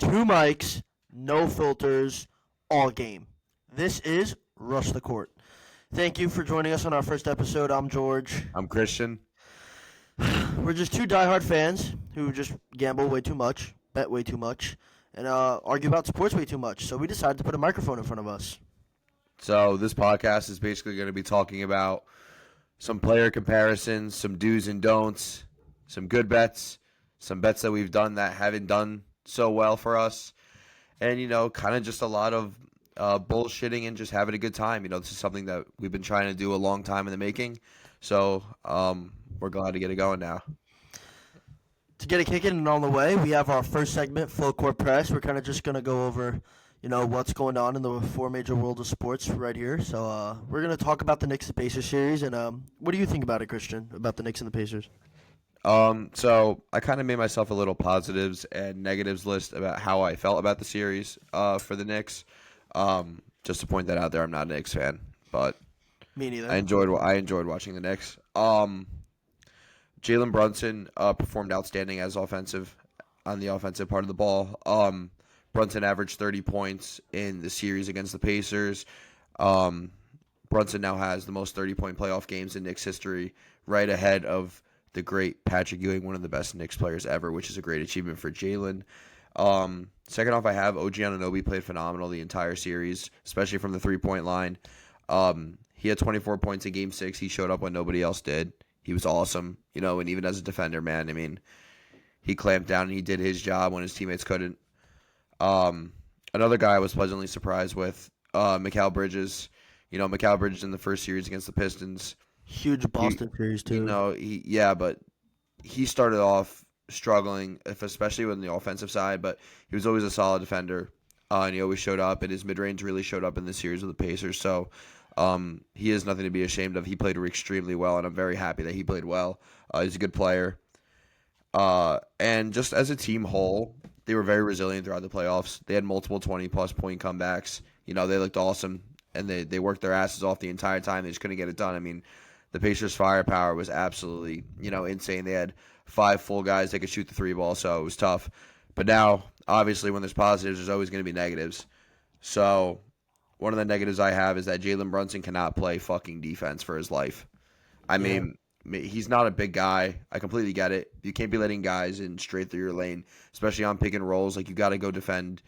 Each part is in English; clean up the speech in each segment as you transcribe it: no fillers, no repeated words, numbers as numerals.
two mics, no filters, all game. This is Rush the Court. Thank you for joining us on our first episode. I'm George. I'm Christian. We're just two diehard fans who just gamble way too much, bet way too much, and argue about sports way too much. So we decided to put a microphone in front of us. So this podcast is basically going to be talking about some player comparisons, some do's and don'ts, some good bets, some bets that we've done that haven't done so well for us, and, kind of just a lot of bullshitting and just having a good time. This is something that we've been trying to do a long time in the making, so we're glad to get it going now. To get it kicking and on the way, we have our first segment, Full Court Press. We're kind of just going to go over what's going on in the four major world of sports right here. So we're going to talk about the Knicks and Pacers series. And what do you think about it, Christian, about the Knicks and the Pacers? So I kind of made myself a little positives and negatives list about how I felt about the series for the Knicks. Just to point that out there, I'm not a Knicks fan, but me neither. I enjoyed watching the Knicks. Jalen Brunson performed outstanding on the offensive part of the ball. Brunson averaged 30 points in the series against the Pacers. Brunson now has the most 30-point playoff games in Knicks history, right ahead of the great Patrick Ewing, one of the best Knicks players ever, which is a great achievement for Jalen. Second off, I have OG Anunoby played phenomenal the entire series, especially from the three-point line. He had 24 points in Game 6. He showed up when nobody else did. He was awesome, and even as a defender, man, he clamped down and he did his job when his teammates couldn't. Another guy I was pleasantly surprised with, Mikal Bridges. Mikal Bridges in the first series against the Pistons. Huge Boston series, too. But he started off struggling, especially on the offensive side, but he was always a solid defender, and he always showed up, and his mid-range really showed up in the series with the Pacers, so he has nothing to be ashamed of. He played extremely well, and I'm very happy that he played well. He's a good player. And just as a team whole, they were very resilient throughout the playoffs. They had multiple 20-plus point comebacks. They looked awesome, and they worked their asses off the entire time. They just couldn't get it done. The Pacers' firepower was absolutely, insane. They had 5 full guys that could shoot the three ball, so it was tough. But now, obviously, when there's positives, there's always going to be negatives. So one of the negatives I have is that Jalen Brunson cannot play fucking defense for his life. He's not a big guy. I completely get it. You can't be letting guys in straight through your lane, especially on pick and rolls. You got to go defend.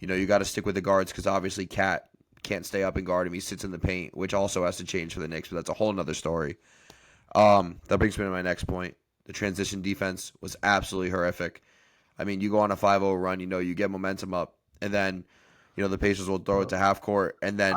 You got to stick with the guards because obviously Cat can't stay up and guard him. He sits in the paint, which also has to change for the Knicks, but that's a whole other story. That brings me to my next point. The transition defense was absolutely horrific. You go on a 5-0 run, you get momentum up, and then, the Pacers will throw it to half court, and then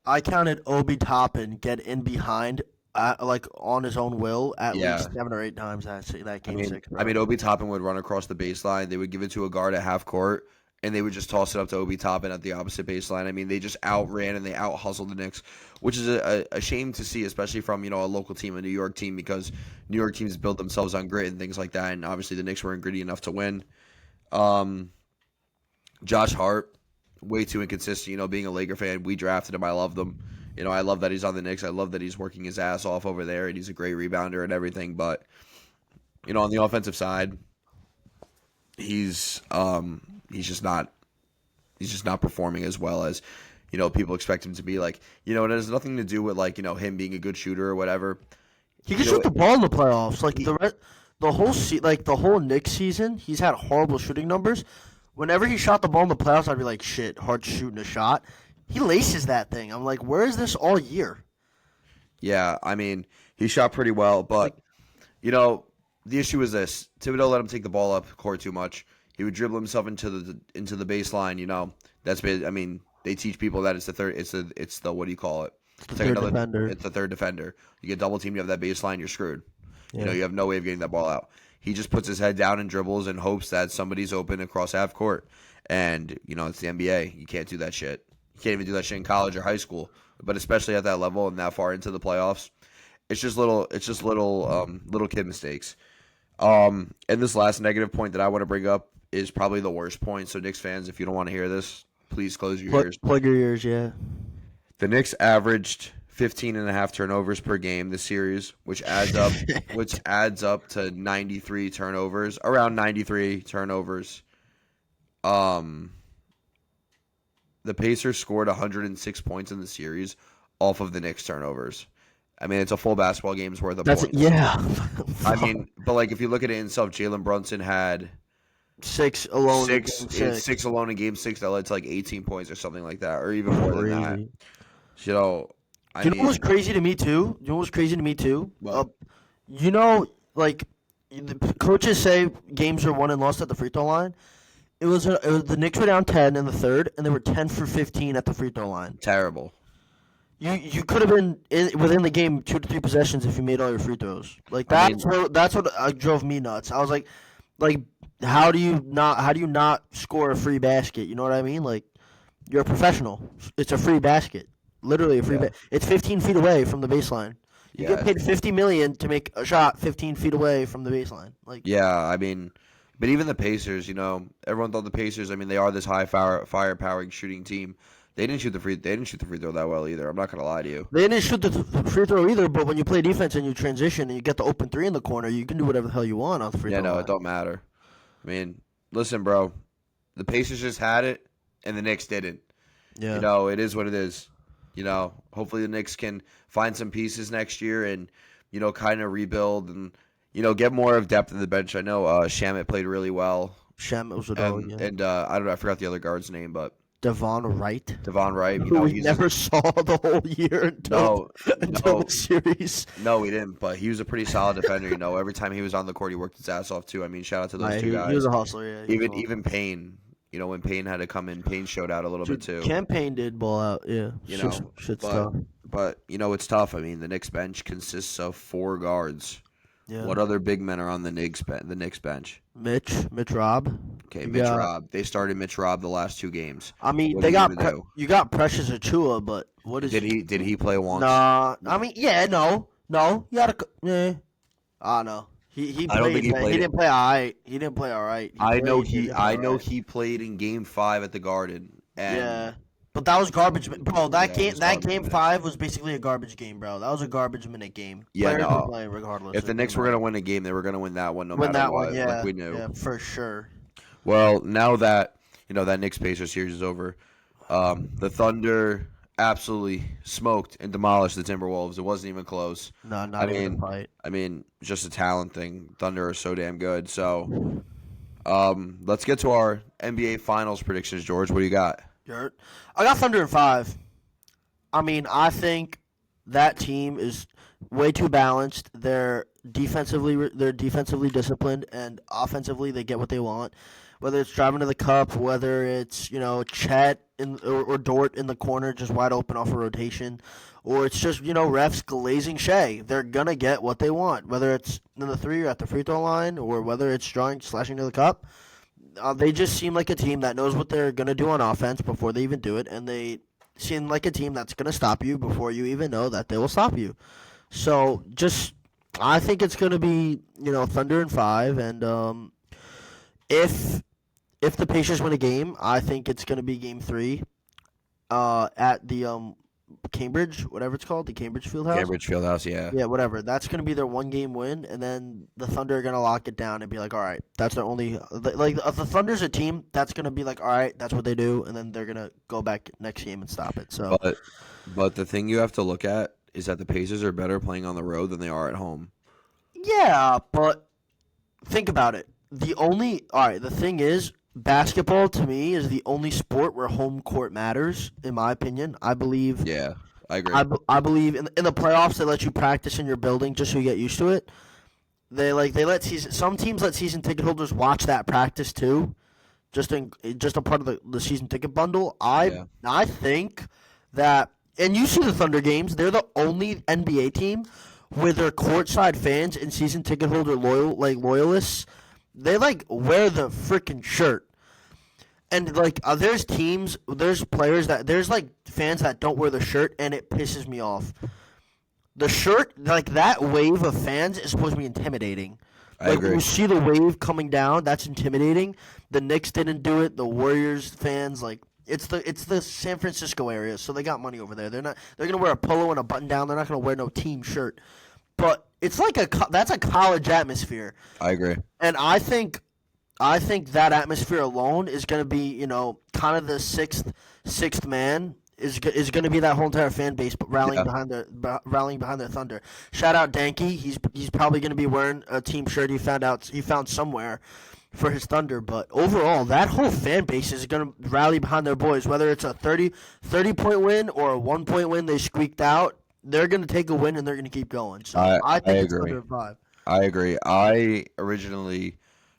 I counted Obi Toppin get in behind on his own will at least 7 or 8 times that game 6. Obi Toppin would run across the baseline. They would give it to a guard at half court, and they would just toss it up to Obi Toppin at the opposite baseline. They just outran and they out-hustled the Knicks, which is a shame to see, especially from, a local team, a New York team, because New York teams build themselves on grit and things like that, and obviously the Knicks weren't gritty enough to win. Josh Hart, way too inconsistent, being a Laker fan. We drafted him. I loved him. I love that he's on the Knicks. I love that he's working his ass off over there, and he's a great rebounder and everything, but, on the offensive side, he's just not performing as well as people expect him to be. It has nothing to do with him being a good shooter or whatever. He can shoot the ball in the playoffs. The whole Knicks season, he's had horrible shooting numbers. Whenever he shot the ball in the playoffs, I'd be like, shit, Hart's shooting a shot. He laces that thing. I'm like, where is this all year? Yeah, he shot pretty well, but the issue is this: Thibodeau let him take the ball up court too much. He would dribble himself into the baseline. That's they teach people that it's the third. It's the what do you call it? It's the third defender. It's the third defender. You get double teamed. You have that baseline. You're screwed. Yeah. You have no way of getting that ball out. He just puts his head down and dribbles and hopes that somebody's open across half court. And it's the NBA. You can't do that shit. You can't even do that shit in college or high school. But especially at that level and that far into the playoffs, it's just little kid mistakes. And this last negative point that I want to bring up is probably the worst point. So Knicks fans, if you don't want to hear this, please close your ears. Plug your ears, yeah. The Knicks averaged 15.5 turnovers per game this series, which adds up to 93 turnovers, around 93 turnovers. Um, the Pacers scored 106 points in the series off of the Knicks turnovers. I mean, it's a full basketball game's worth of points. Yeah. I mean, but like if you look at it in itself, Jalen Brunson had 6 alone. six alone in game 6 that led to like 18 points or something like that, or even more than that. So, You know what was crazy to me too? What? Like the coaches say games are won and lost at the free throw line. It was the Knicks were down 10 in the third, and they were 10 for 15 at the free throw line. Terrible. You could have been within the game 2 to 3 possessions if you made all your free throws. Like that's what drove me nuts. I was like how do you not score a free basket? You know what I mean? Like you're a professional. It's a free basket. Literally a free It's 15 feet away from the baseline. You get paid $50 million to make a shot 15 feet away from the baseline. Like I mean, but even the Pacers, everyone thought the Pacers. I mean, they are this high firepower shooting team. They didn't shoot the free throw that well either. I'm not gonna lie to you. They didn't shoot the free throw either. But when you play defense and you transition and you get the open 3 in the corner, you can do whatever the hell you want on the free throw line. It don't matter. I mean, listen, bro. The Pacers just had it, and the Knicks didn't. Yeah. It is what it is. Hopefully the Knicks can find some pieces next year and, kind of rebuild and, get more of depth in the bench. I know Shamet played really well. Shamet was a dog, yeah. And I forgot the other guard's name, but Devon Wright. Who we never saw the whole year until the series. No, we didn't, but he was a pretty solid defender. Every time he was on the court, he worked his ass off too. I mean, shout out to those two guys. He was a hustler, yeah. Even Payne. When Payne had to come in, Payne showed out a little bit too. Cam Payne did ball out, yeah. Shit's tough. But it's tough. I mean, the Knicks bench consists of 4 guards. Yeah. What other big men are on the Knicks bench? Mitch Robb. Okay, Mitch Robb. They started Mitch Robb the last 2 games. I mean, you got Precious Achua, but what is did he play once? Nah. I mean, no. You gotta. I don't know. He played. He didn't play all right. He didn't play all right. I know he played in Game 5 at the Garden. And but that was garbage, bro. Game 5 was basically a garbage game, bro. That was a garbage minute game. Yeah, Players were playing regardless. If the Knicks were gonna win a game, they were gonna win that one, no matter what. Like we knew. Yeah, for sure. Well, now that that Knicks Pacers series is over, the Thunder absolutely smoked and demolished the Timberwolves. It wasn't even close. No, not even a fight. I mean, just a talent thing. Thunder are so damn good. So, let's get to our NBA Finals predictions, George. What do you got? I got Thunder in 5. I mean, I think that team is way too balanced. They're defensively disciplined, and offensively they get what they want. Whether it's driving to the cup, whether it's Chet or Dort in the corner just wide open off a rotation, or it's just refs glazing Shea. They're gonna get what they want, whether it's in the 3 or at the free throw line, or whether it's slashing to the cup. They just seem like a team that knows what they're gonna do on offense before they even do it, and they seem like a team that's gonna stop you before you even know that they will stop you. So I think it's gonna be Thunder in 5, and if the Pacers win a game, I think it's going to be Game 3 at the Cambridge, whatever it's called, the Cambridge Fieldhouse. Cambridge Fieldhouse, yeah. Yeah, whatever. That's going to be their 1-game win, and then the Thunder are going to lock it down and be like, all right, that's their only – like, if the Thunder's a team, that's going to be like, all right, that's what they do, and then they're going to go back next game and stop it. So, But the thing you have to look at is that the Pacers are better playing on the road than they are at home. Yeah, but think about it. The thing is, basketball to me is the only sport where home court matters, in my opinion. I believe. Yeah, I agree. I believe in the playoffs they let you practice in your building just so you get used to it. Some teams let season ticket holders watch that practice too, just a part of the season ticket bundle. I think that, and you see the Thunder games, they're the only NBA team with their courtside fans and season ticket holder loyalists. They wear the freaking shirt, and there's players there's fans that don't wear the shirt, and it pisses me off. The shirt, that wave of fans is supposed to be intimidating. I agree. When you see the wave coming down, that's intimidating. The Knicks didn't do it. The Warriors fans, it's the San Francisco area, so they got money over there. They're gonna wear a polo and a button down. They're not gonna wear no team shirt. But it's that's a college atmosphere. I agree. And I think I think that atmosphere alone is going to be, kind of the sixth man is going to be that whole entire fan base rallying Yeah. behind their Thunder. Shout out Danke. He's probably going to be wearing a team shirt he found somewhere for his Thunder, but overall that whole fan base is going to rally behind their boys, whether it's a 30 point win or a 1 point win they squeaked out. They're going to take a win and they're going to keep going. So I I think it's agree. Thunder in 5. I agree. I originally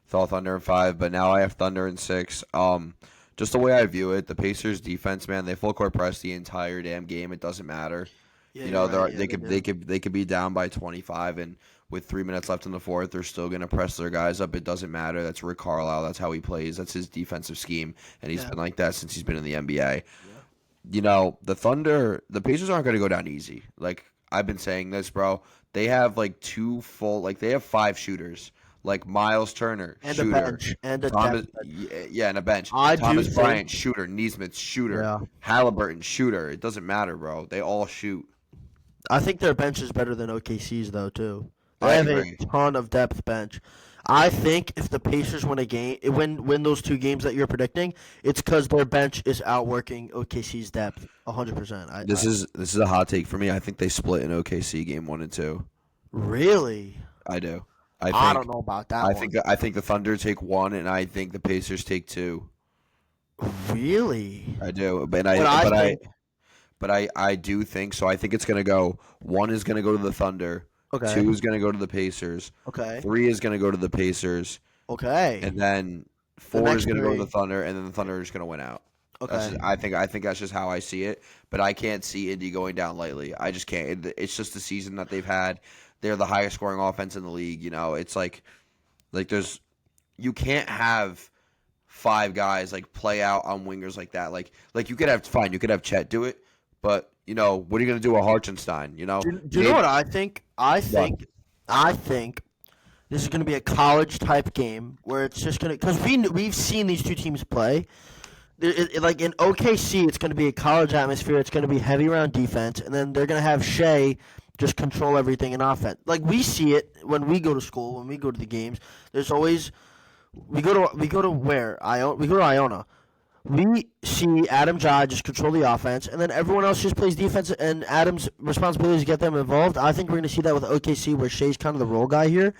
thought Thunder in 5, but now I have Thunder in 6. Just the way I view it, the Pacers defense, man, they full court press the entire damn game. It doesn't matter. Yeah, You you're know, right. Yeah, they they could do. be down by 25, and with 3 minutes left in the fourth, they're still gonna press their guys up. It doesn't matter. That's Rick Carlisle. That's how he plays. That's his defensive scheme, and he's Yeah. been like that since he's been in the NBA. Yeah. You know, the Pacers aren't gonna go down easy. Like I've been saying this, bro. They have like they have 5 shooters, like Miles Turner, And a shooter. bench and a Thomas, depth bench. yeah, and a bench. I do Thomas think, Bryant, shooter. Neesmith, shooter. yeah, Halliburton, shooter. It doesn't matter, bro. They all shoot. I think their bench is better than OKC's though too. I They have agree. a ton of depth bench. I think if the Pacers win those 2 games that you're predicting, it's because their bench is outworking OKC's depth 100%. This is a hot take for me. I think they split in OKC game 1 and 2. Really, I do. I don't know about that one. I think the Thunder take 1, and I think the Pacers take 2. Really, I do, what I think. but I do think so. I think it's gonna go. 1 is gonna go to the Thunder. Okay, 2 is gonna go to the Pacers. okay, 3 is gonna go to the Pacers, okay. and then The 4 next is gonna go to the 3. Thunder, and then the Thunder is gonna win out. Okay, I think that's just how I see it. But I can't see Indy going down lightly. I just can't. It's just the season that they've had. They're the highest scoring offense in the league. You know, it's like you can't have 5 guys like play out on wingers like that. Like you could have Chet do it, but you know what are you gonna do with Hartenstein? You know, do you know what I think? I think this is going to be a college type game where it's just going to because we've seen these 2 teams play. Like in OKC, it's going to be a college atmosphere. It's going to be heavy around defense, and then they're going to have Shea just control everything in offense. Like we see it when we go to school, when we go to the games. There's always we go to where we go to Iona. We see Adam Jai just control the offense, and then everyone else just plays defense, and Adam's responsibility is to get them involved. I think we're going to see that with OKC, where Shea's kind of the role guy here,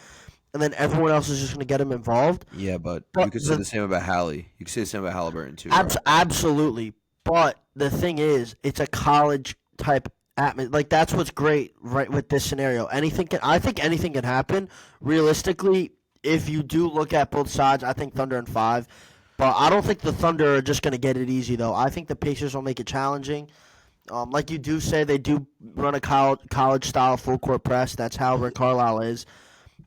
and then everyone else is just going to get him involved. Yeah, but you But could say the same about Hallie. You could say the same about Halliburton too, bro. Absolutely. But the thing is, it's a college type atmosphere. Like that's what's great, right? With this scenario, I think anything can happen. Realistically, if you do look at both sides, I think Thunder in 5. But I don't think the Thunder are just going to get it easy, though. I think the Pacers will make it challenging. Like you do say, they do run a college-style full-court press. That's how Rick Carlisle is.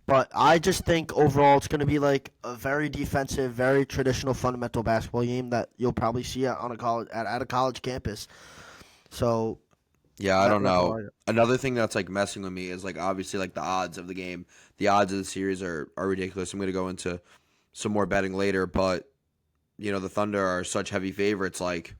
But I just think overall it's going to be like a very defensive, very traditional fundamental basketball game that you'll probably see on at a college campus. So Yeah, I don't that's how know. Another thing that's like messing with me is like obviously like the odds of the game. The odds of the series are ridiculous. I'm gonna go into some more betting later, but you know the Thunder are such heavy favorites. Like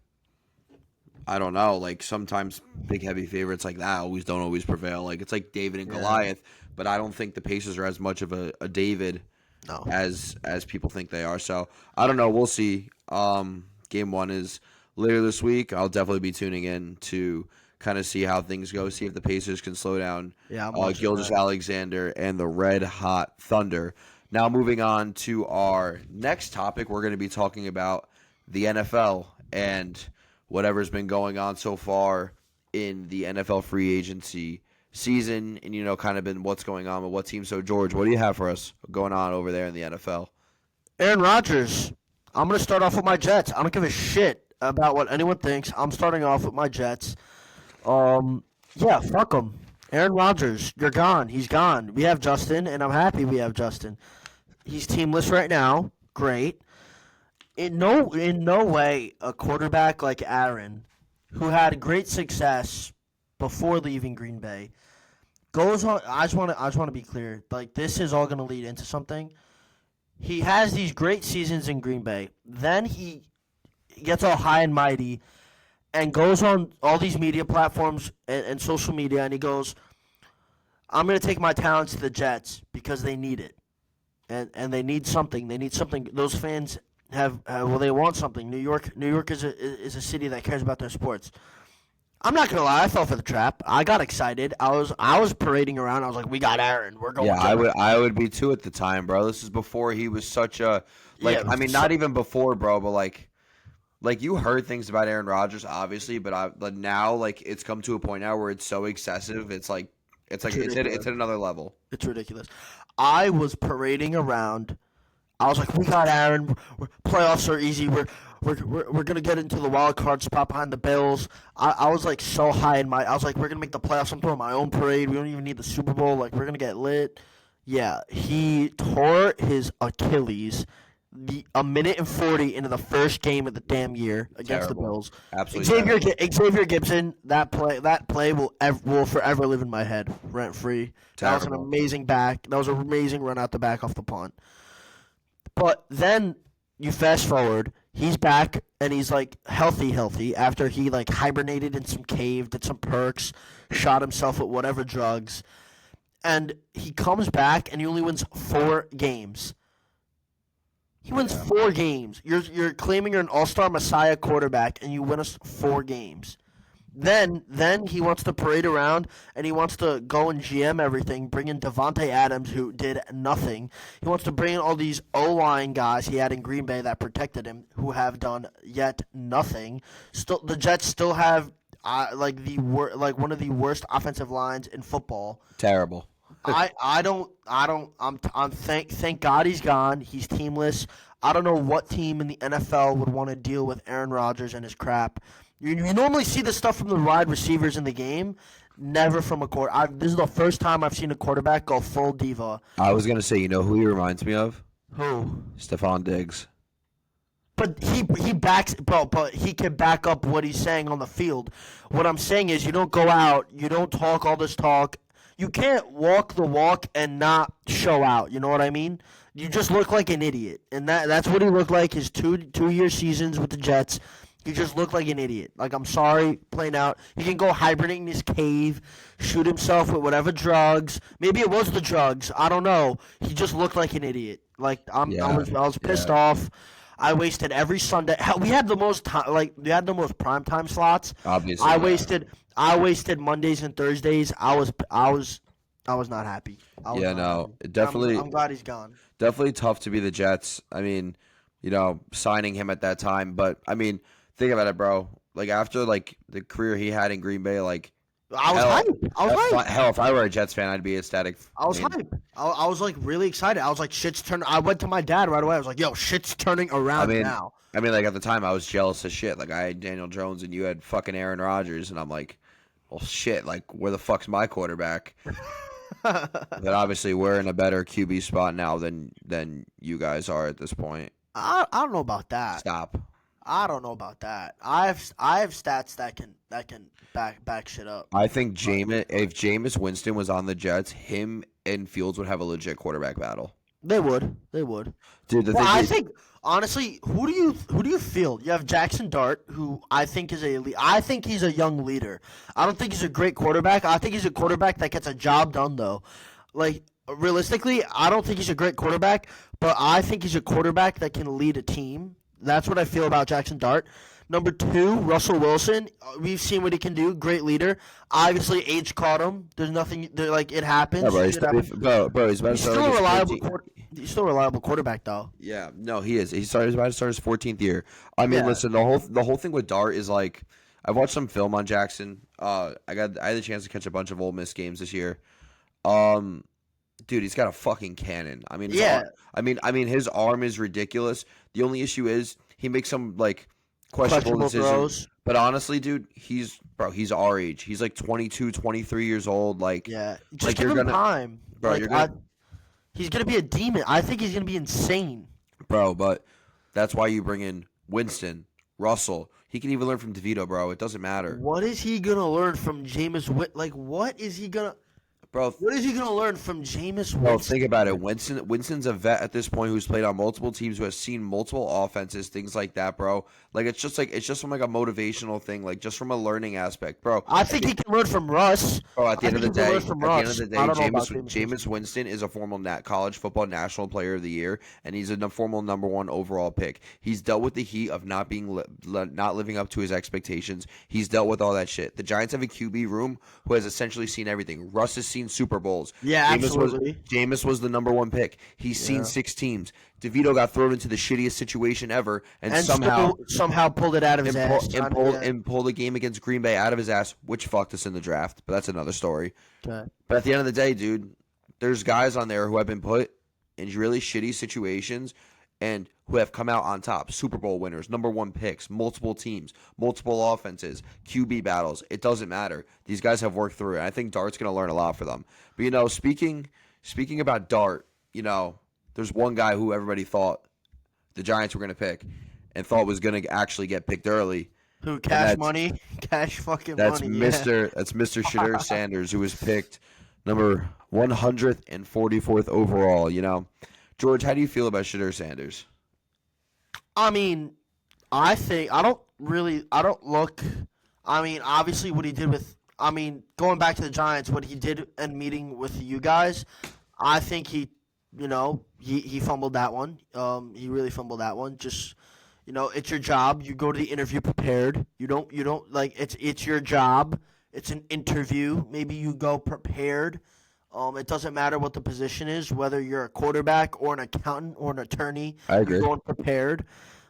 I don't know, like sometimes big heavy favorites like that don't always prevail. Like it's like David and Yeah. Goliath, but I don't think the Pacers are as much of a David No. as people think they are. So I don't know. We'll see. Game 1 is later this week. I'll definitely be tuning in to kind of see how things go. See if the Pacers can slow down Yeah, I'm watching Gilgeous that. Alexander and the Red Hot Thunder. Now moving on to our next topic, we're going to be talking about the NFL and whatever's been going on so far in the NFL free agency season, and you know, kind of been what's going on with what team. So George, what do you have for us going on over there in the NFL? Aaron Rodgers. I'm going to start off with my Jets. I don't give a shit about what anyone thinks. I'm starting off with my Jets. Yeah, fuck him. Aaron Rodgers, you're gone. He's gone. We have Justin, and I'm happy we have Justin. He's teamless right now. Great. In no way a quarterback like Aaron, who had great success before leaving Green Bay, goes on. I just want to be clear. Like this is all going to lead into something. He has these great seasons in Green Bay. Then he gets all high and mighty and goes on all these media platforms and social media, and he goes, I'm going to take my talents to the Jets because they need it. and they need something. They need something. Those fans they want something. New York is a city that cares about their sports. I'm not gonna lie, I fell for the trap. I got excited. I was parading around. I was like, "We got Aaron. We're going." Yeah, I would be too at the time, bro. This is before he was such a Yeah, I mean, not even before, bro, but like you heard things about Aaron Rodgers, obviously, but now like it's come to a point now where it's so excessive. It's at another level. It's ridiculous. I was parading around. I was like, "We got Aaron. Playoffs are easy. We're gonna get into the wild card spot behind the Bills." I was like so high in my. I was like, "We're gonna make the playoffs. I'm throwing my own parade. We don't even need the Super Bowl. Like we're gonna get lit." Yeah, he tore his Achilles a minute and 40 into the first game of the damn year against the Terrible. Bills. Absolutely terrible. Xavier Gibson, that play will forever live in my head, rent free. That was an Terrible. amazing back. That was an amazing run out the back off the punt. But then you fast forward, he's back and he's like healthy after he like hibernated in some cave, did some perks, shot himself with whatever drugs, and he comes back and he only wins 4 games. He wins Yeah. 4 games. You're claiming you're an all-star Messiah quarterback, and you win us 4 games. Then he wants to parade around, and he wants to go and GM everything. Bring in Devontae Adams, who did nothing. He wants to bring in all these O-line guys he had in Green Bay that protected him, who have done yet nothing. Still, the Jets still have one of the worst offensive lines in football. Terrible. Thank God he's gone. He's teamless. I don't know what team in the NFL would want to deal with Aaron Rodgers and his crap. You normally see this stuff from the wide receivers in the game, never from a quarterback. This is the first time I've seen a quarterback go full diva. I was gonna say, you know who he reminds me of? Who? Stephon Diggs. But but he can back up what he's saying on the field. What I'm saying is, you don't go out, you don't talk all this talk. You can't walk the walk and not show out. You know what I mean? You just look like an idiot, and that's what he looked like his 2-year seasons with the Jets. He just looked like an idiot. Like, I'm sorry, playing out. He can go hibernate in his cave, shoot himself with whatever drugs. Maybe it was the drugs. I don't know. He just looked like an idiot. Like, I was pissed off. I wasted every Sunday. Hell, we had the most primetime slots. Obviously, I wasted Mondays and Thursdays. I was not happy. Definitely. I'm glad he's gone. Definitely tough to be the Jets. I mean, signing him at that time, but I mean, think about it, bro. Like after like the career he had in Green Bay, like I was hyped. hell, if I were a Jets fan, I'd be ecstatic. I was hyped. I was like really excited. I was like, shit's turning. I went to my dad right away. I was like, yo, shit's turning around now. I mean, like at the time, I was jealous as shit. Like I had Daniel Jones and you had fucking Aaron Rodgers, and I'm like, well, shit. Like where the fuck's my quarterback? But obviously, we're in a better QB spot now than you guys are at this point. I don't know about that. Stop. I don't know about that. I have stats that can back shit up. I think if Jameis Winston was on the Jets, him and Fields would have a legit quarterback battle. They would. Dude, I think honestly, who do you feel? You have Jackson Dart, who I think is I think he's a young leader. I don't think he's a great quarterback. I think he's a quarterback that gets a job done though. Like realistically, I don't think he's a great quarterback, but I think he's a quarterback that can lead a team. That's what I feel about Jackson Dart. Number 2, Russell Wilson. We've seen what he can do. Great leader. Obviously, age caught him. There's nothing. It happens. Yeah, bro, he's about to He's still a reliable. He's still a reliable quarterback, though. Yeah, no, he is. He's about to start his 14th year. I mean, listen, the whole thing with Dart is like, I've watched some film on Jackson. I had the chance to catch a bunch of Ole Miss games this year. Dude, he's got a fucking cannon. I mean, his arm is ridiculous. The only issue is he makes some like questionable decisions. Throws. But honestly, dude, he's our age. He's like 22, 23 years old. Like, yeah, just like give him time, bro. He's gonna be a demon. I think he's gonna be insane, bro. But that's why you bring in Winston, Russell. He can even learn from DeVito, bro. It doesn't matter. What is he gonna learn from Jameis? Like, what is he gonna? Bro, What is he gonna learn from Jameis Well, Winston? think about it. Winston's a vet at this point who's played on multiple teams, who has seen multiple offenses, things like that, bro. Like it's just from like a motivational thing, like just from a learning aspect, bro. I think he can learn from Russ. Bro, at the I end of think the he can learn day, from at the end of Russ. the I day, don't know about Jameis Winston is a formal college football national player of the year, and he's a formal #1 overall pick. He's dealt with the heat of not being not living up to his expectations. He's dealt with all that shit. The Giants have a QB room who has essentially seen everything. Russ has seen Super Bowls. Yeah, absolutely. Jameis was the #1 pick. He's seen Yeah. 6 teams. DeVito got thrown into the shittiest situation ever, and And somehow somehow pulled it out of his ass. pulled a game against Green Bay out of his ass, which fucked us in the draft. But that's another story. Okay. But at the end of the day, dude, there's guys on there who have been put in really shitty situations and who have come out on top. Super Bowl winners, #1 picks, multiple teams, multiple offenses, QB battles. It doesn't matter. These guys have worked through it. I think Dart's going to learn a lot for them. But speaking about Dart, there's one guy who everybody thought the Giants were going to pick and thought was going to actually get picked early. Who cash fucking That's money. Mr. Shadur Sanders, who was picked number 144th overall. George, how do you feel about Shadur Sanders? I mean, I don't look. I mean, obviously, what he did with. I mean, going back to the Giants, what he did in meeting with you guys, I think he fumbled that one. He really fumbled that one. Just, it's your job. You go to the interview prepared. You don't like it's your job. It's an interview. Maybe you go prepared. It doesn't matter what the position is, whether you're a quarterback or an accountant or an attorney. I agree. You're going prepared.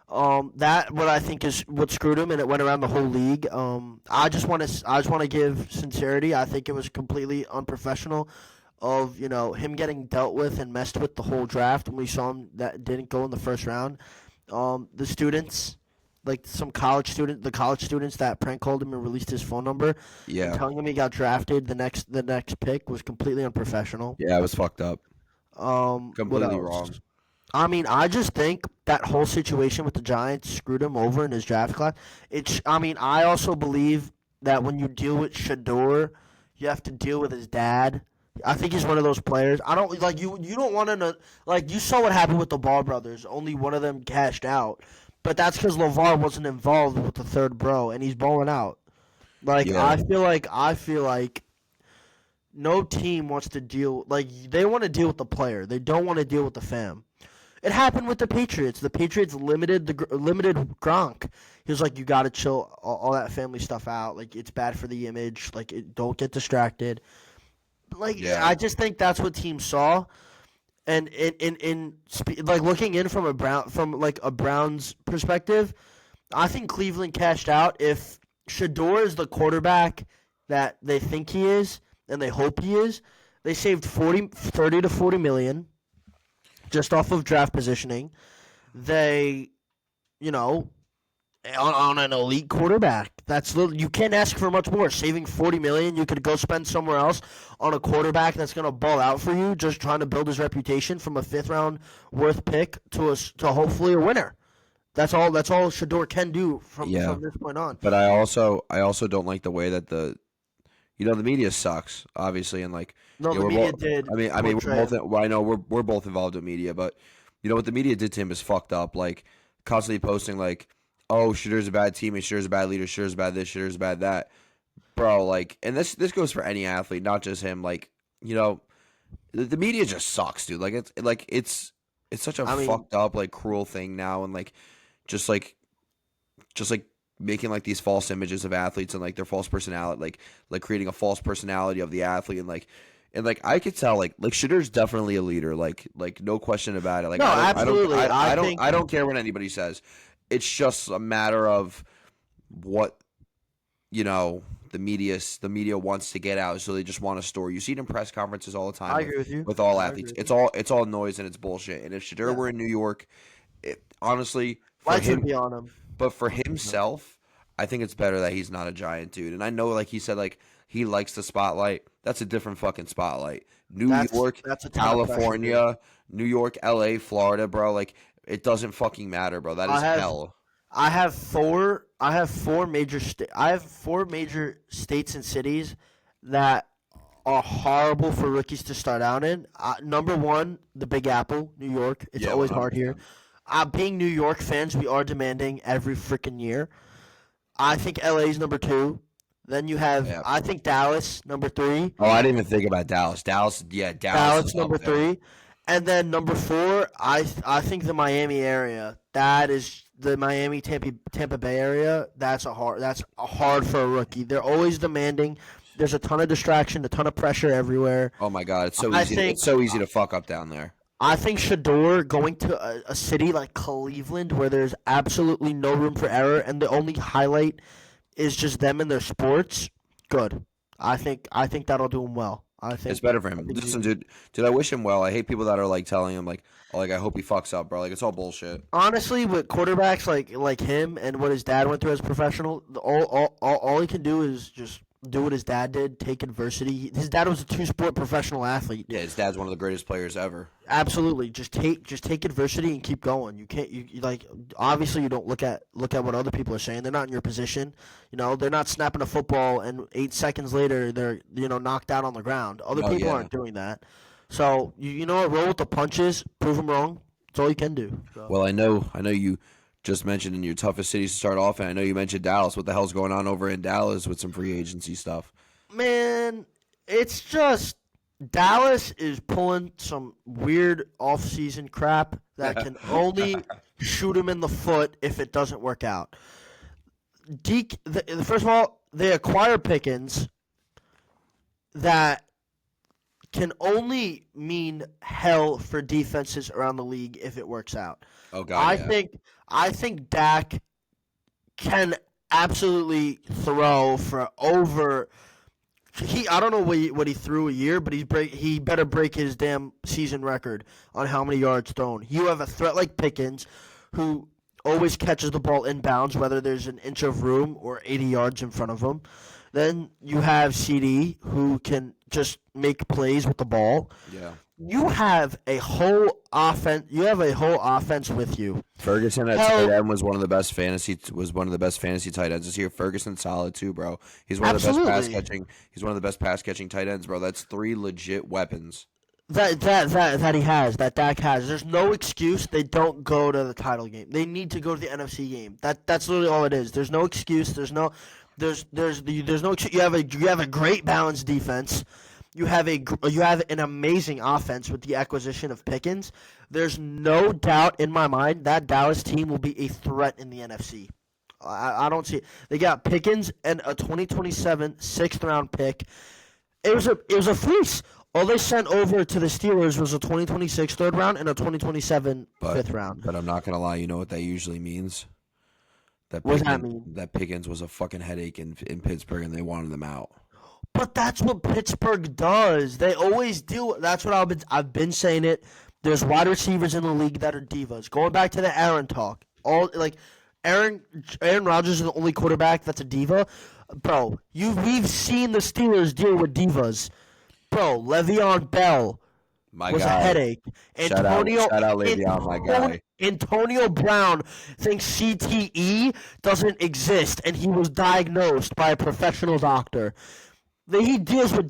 That what I think is what screwed him, and it went around the whole league. I just want to give sincerity. I think it was completely unprofessional of him getting dealt with and messed with the whole draft when we saw him that didn't go in the first round. The students, like the college students that prank called him and released his phone number, and telling him he got drafted the next pick was completely unprofessional. Yeah, it was fucked up. Completely wrong. I mean, I just think that whole situation with the Giants screwed him over in his draft class. I also believe that when you deal with Shador, you have to deal with his dad. I think he's one of those players. I don't like you. You don't want to like you saw what happened with the Ball brothers. Only one of them cashed out, but that's because LeVar wasn't involved with the third bro, and he's balling out. I feel like no team wants to deal. Like they want to deal with the player. They don't want to deal with the fam. It happened with the Patriots. The Patriots limited Gronk. He was like, you got to chill all that family stuff out. Like, it's bad for the image. Like, don't get distracted. I just think that's what teams saw. And looking in from a Browns perspective, I think Cleveland cashed out. If Shador is the quarterback that they think he is and they hope he is, they saved 30 to 40 million. Just off of draft positioning, they, on an elite quarterback. You can't ask for much more. Saving $40 million, you could go spend somewhere else on a quarterback that's gonna ball out for you. Just trying to build his reputation from a 5th round worth pick to hopefully a winner. That's all Shador can do from this point on. But I also don't like the way that the media sucks, obviously, and the media did. I mean, I know we're both involved in media, but what the media did to him is fucked up. Like constantly posting oh, Shadur's a bad teammate, Shadur's a bad leader, Shadur's bad this, Shadur's bad that, bro. And this goes for any athlete, not just him. The media just sucks, dude. It's such a fucked up, cruel thing now, and just making these false images of athletes and their false personality, creating a false personality of the athlete, and I could tell Shadur's definitely a leader, no question about it. No, absolutely. I don't care what anybody says. It's just a matter of what the media wants to get out, so they just want a story. You see it in press conferences all the time. I agree with you. With all athletes, it's all noise and it's bullshit. And if Shadur were in New York, honestly, lights would be on him. But for himself, I think it's better that he's not a Giant, dude. And I know, he said, he likes the spotlight. That's a different fucking spotlight. New York, California, New York, LA, Florida, bro. It doesn't fucking matter, bro. That is hell. I have four major states and cities that are horrible for rookies to start out in. Number one, the Big Apple, New York. It's Yeah, always hard here. 100%. Being New York fans, we are demanding every freaking year. I think LA's number two. Then you have, Yeah. I think Dallas number three. Oh, I didn't even think about Dallas. Dallas Dallas is up number there. three, and then number four. I think the Miami area. That is the Miami Tampa Bay area. That's a hard for a rookie. They're always demanding. There's a ton of distraction, a ton of pressure everywhere. Oh my God, it's so I easy. think It's so easy to fuck up down there. I think Shador going to a city like Cleveland where there's absolutely no room for error and the only highlight is just them and their sports. Good. I think that'll do him well. I think It's better for I him. think Listen, dude, I wish him well. I hate people that are like telling him like, oh, like I hope he fucks up, bro. Like it's all bullshit. honestly, with quarterbacks like him and what his dad went through as a professional, all he can do is just do what his dad did, take adversity. His dad was a two-sport professional athlete. Yeah, his dad's one of the greatest players ever. Absolutely, just take adversity and keep going. You can't you like obviously you don't look at what other people are saying. They're not in your position. You know, they're not snapping a football and 8 seconds later they're knocked out on the ground. Other Oh people yeah. aren't doing that. So you know what? Roll with the punches. Prove them wrong. That's all you can do. So. Well, I know you just mentioned in your toughest cities to start off, and I know you mentioned Dallas. What the hell's going on over in Dallas with some free agency stuff? Man, it's just Dallas is pulling some weird off-season crap that can only shoot him in the foot if it doesn't work out. First of all, they acquire Pickens that can only mean hell for defenses around the league if it works out. Oh God, yeah. I think Dak can absolutely throw for over. I don't know what he threw a year, but he better break his damn season record on how many yards thrown. You have a threat like Pickens, who always catches the ball inbounds, whether there's an inch of room or 80 yards in front of him. Then you have CD, who can just make plays with the ball. Yeah. You have a whole offense. You have a whole offense with you. Ferguson at tight end was one of the best fantasy tight ends this year. Ferguson's solid too, bro. He's one of the best pass Absolutely. catching. He's one of the best pass catching tight ends, bro. That's 3 legit weapons. That Dak has. There's no excuse they don't go to the title game. They need to go to the NFC game. That's literally all it is. There's no excuse. There's no excuse. You have a great balanced defense. You have an amazing offense with the acquisition of Pickens. There's no doubt in my mind that Dallas team will be a threat in the NFC. I don't see it. They got Pickens and a 2027 6th round pick. It was a fleece. All they sent over to the Steelers was a 2026 third round and a 2027 fifth round. But I'm not gonna lie. You know what that usually means? What does that mean? That Pickens was a fucking headache in Pittsburgh, and they wanted them out. But that's what Pittsburgh does. They always do. That's what I've been saying it. There's wide receivers in the league that are divas. Going back to the Aaron talk. Aaron Rodgers is the only quarterback that's a diva. Bro, we've seen the Steelers deal with divas. Bro, Le'Veon Bell My was guy. a headache. Shout out Le'Veon, my guy. Antonio Brown thinks CTE doesn't exist, and he was diagnosed by a professional doctor. He deals with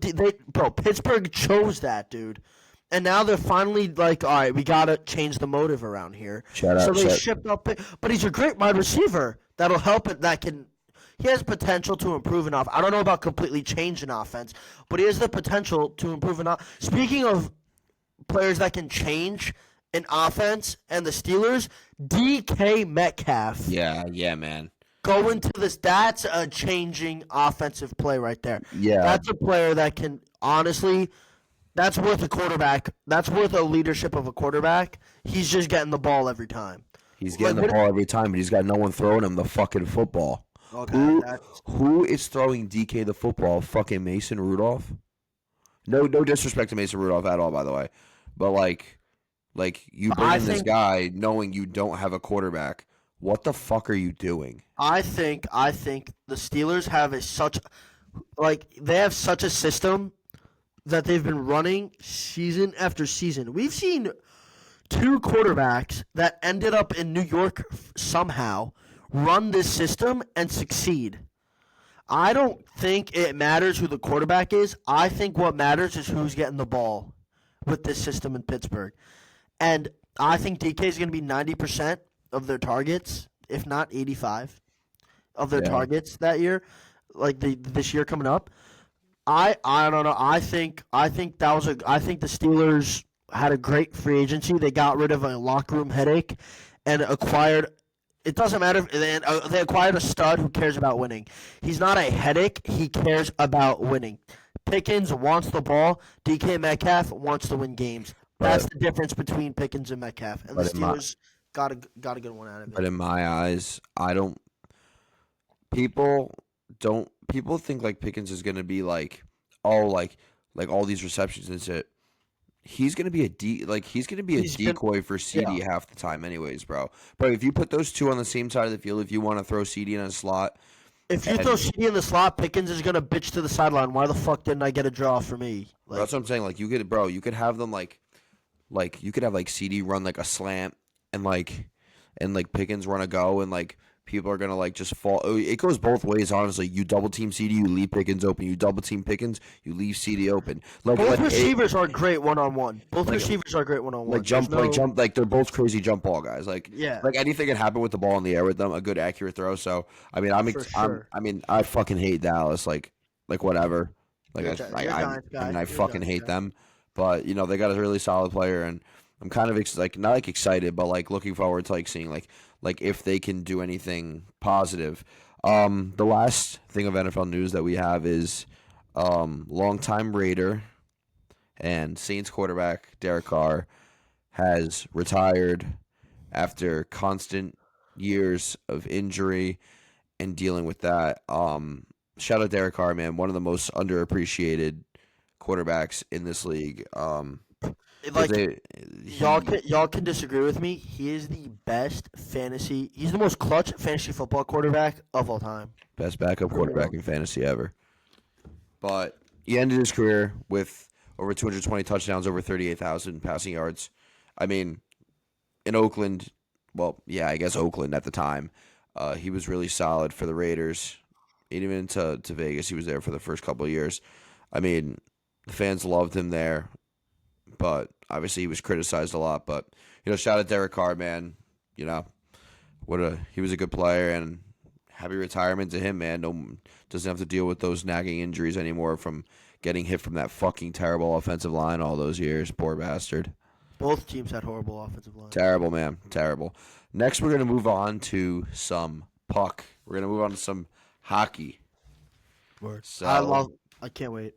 Pittsburgh chose that, dude, and now they're finally like, all right, we gotta change the motive around here. So they shipped up, but he's a great wide receiver that'll help it. He has potential to improve enough. I don't know about completely change an offense, but he has the potential to improve enough. Speaking of players that can change an offense, and the Steelers, DK Metcalf. Yeah, man. Going to this, that's a changing offensive play right there. Yeah. That's a player that can, honestly, that's worth a quarterback. That's worth a leadership of a quarterback. He's just getting the ball every time. He's getting the ball every time, but he's got no one throwing him the fucking football. Okay, who is throwing DK the football? Fucking Mason Rudolph? No disrespect to Mason Rudolph at all, by the way. But like you bring in this guy knowing you don't have a quarterback. What the fuck are you doing? I think the Steelers have they have such a system that they've been running season after season. We've seen 2 quarterbacks that ended up in New York somehow run this system and succeed. I don't think it matters who the quarterback is. I think what matters is who's getting the ball with this system in Pittsburgh. And I think DK is going to be 90% of their targets, if not 85 of their Yeah. targets that year, like this year coming up. I don't know. I think the Steelers had a great free agency. They got rid of a locker room headache and acquired. It doesn't matter. They acquired a stud who cares about winning. He's not a headache. He cares about winning. Pickens wants the ball. DK Metcalf wants to win games. That's But the difference between Pickens and Metcalf. And the but in my Steelers got a good one out of but it. in my eyes, I don't. People People think like Pickens is gonna be like, oh, like all these receptions and shit. He's gonna be he's gonna be a He's been decoy for yeah. CD half the time, anyways, bro. Bro, if you put those two on the same side of the field, if you want to throw CD in a slot, If you throw and CD in the slot, Pickens is gonna bitch to the sideline. Why the fuck didn't I get a draw for me? bro, that's what I'm saying. Like you could have them like you could have like CD run like a slant and Pickens run a go and like people are gonna like just fall. It goes both ways, honestly. You double team CD, you leave Pickens open. You double team Pickens, you leave CD open. Both receivers are great one on one. Both like receivers are great one on one. jump, like they're both crazy jump ball guys. Yeah, Like anything can happen with the ball in the air with them. A good accurate throw. So I mean, for sure. I fucking hate Dallas. Like whatever. Like You're a Giants I mean, guy. I You're a fucking Giants hate guy. them. But they got a really solid player, and I'm kind of not like excited, but like looking forward to like seeing like if they can do anything positive. The last thing of NFL news that we have is longtime Raider and Saints quarterback Derek Carr has retired after constant years of injury and dealing with that. Shout out Derek Carr, man, one of the most underappreciated quarterbacks in this league. 'Cause Like he y'all can disagree with me. He is the best fantasy. He's the most clutch fantasy football quarterback of all time. best backup Prove me quarterback wrong. in fantasy ever. But he ended his career with over 220 touchdowns, over 38,000 passing yards. I mean, in Oakland, well, yeah, I guess Oakland at the time, he was really solid for the Raiders. Even to Vegas, he was there for the first couple of years. I mean, the fans loved him there, but obviously he was criticized a lot. But shout out Derek Carr, man. You know, he was a good player, and happy retirement to him, man. No, doesn't have to deal with those nagging injuries anymore from getting hit from that fucking terrible offensive line all those years. Poor bastard. Both teams had horrible offensive line. Terrible, man. Terrible. Next, we're gonna move on to some puck. We're gonna move on to some hockey. Word. So I can't wait.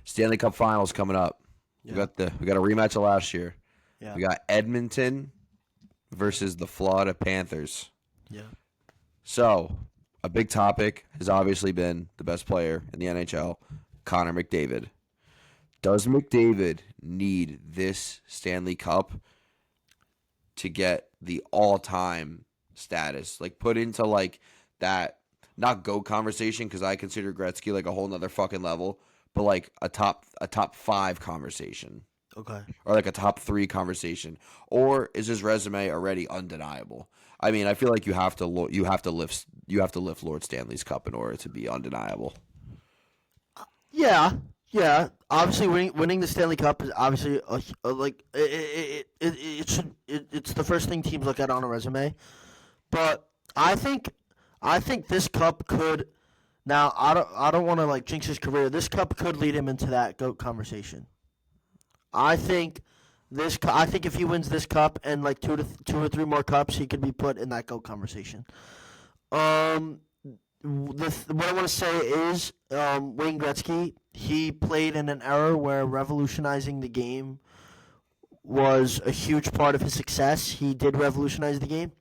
Stanley Cup Finals coming up. Yeah. We got a rematch of last year. Yeah. We got Edmonton versus the Florida Panthers. Yeah. So, a big topic has obviously been the best player in the NHL, Connor McDavid. Does McDavid need this Stanley Cup to get the all-time status? Like, put into, like, that, not GOAT conversation, because I consider Gretzky, like, a whole nother fucking level, but, like, a top 5 conversation. Okay. Or like a top 3 conversation, or is his resume already undeniable? I mean, I feel like you have to lift Lord Stanley's cup in order to be undeniable. Yeah. Yeah. Obviously, winning the Stanley Cup is obviously it's the first thing teams look at on a resume. But I think this cup could. Now I don't want to like jinx his career. This cup could lead him into that GOAT conversation. I think if he wins this cup and like two or three more cups, he could be put in that GOAT conversation. What I want to say is Wayne Gretzky. He played in an era where revolutionizing the game was a huge part of his success. He did revolutionize the game.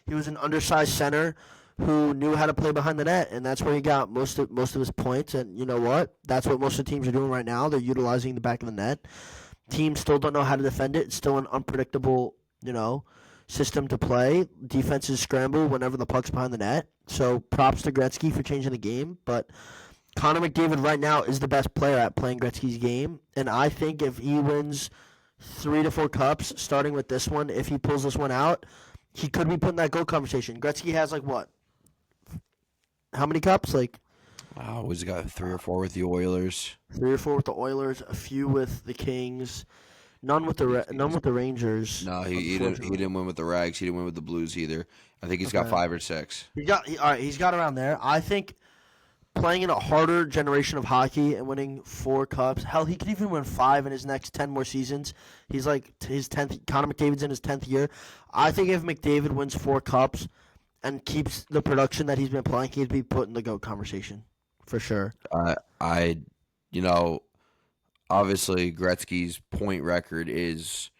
He was an undersized center who knew how to play behind the net, and that's where he got most of his points. And you know what? That's what most of the teams are doing right now. They're utilizing the back of the net. Teams still don't know how to defend it. It's still an unpredictable, system to play. Defenses scramble whenever the puck's behind the net. So props to Gretzky for changing the game. But Connor McDavid right now is the best player at playing Gretzky's game. And I think if he wins 3 to 4 cups, starting with this one, if he pulls this one out, he could be put in that GOAT conversation. Gretzky has like what? How many cups? Like He's got 3 or 4 with the Oilers. 3 or 4 with the Oilers, a few with the Kings, none with the Rangers. No, he didn't. He Unfortunately. didn't win with the Rags. He didn't win with the Blues either. I think he's got Okay. 5 or 6. All right. He's got around there. I think playing in a harder generation of hockey and winning 4 cups. Hell, he could even win 5 in his next 10 more seasons. He's like his 10th. Connor McDavid's in his 10th year. I think if McDavid wins 4 cups and keeps the production that he's been playing, he'd be put in the GOAT conversation for sure. I, you know, obviously Gretzky's point record is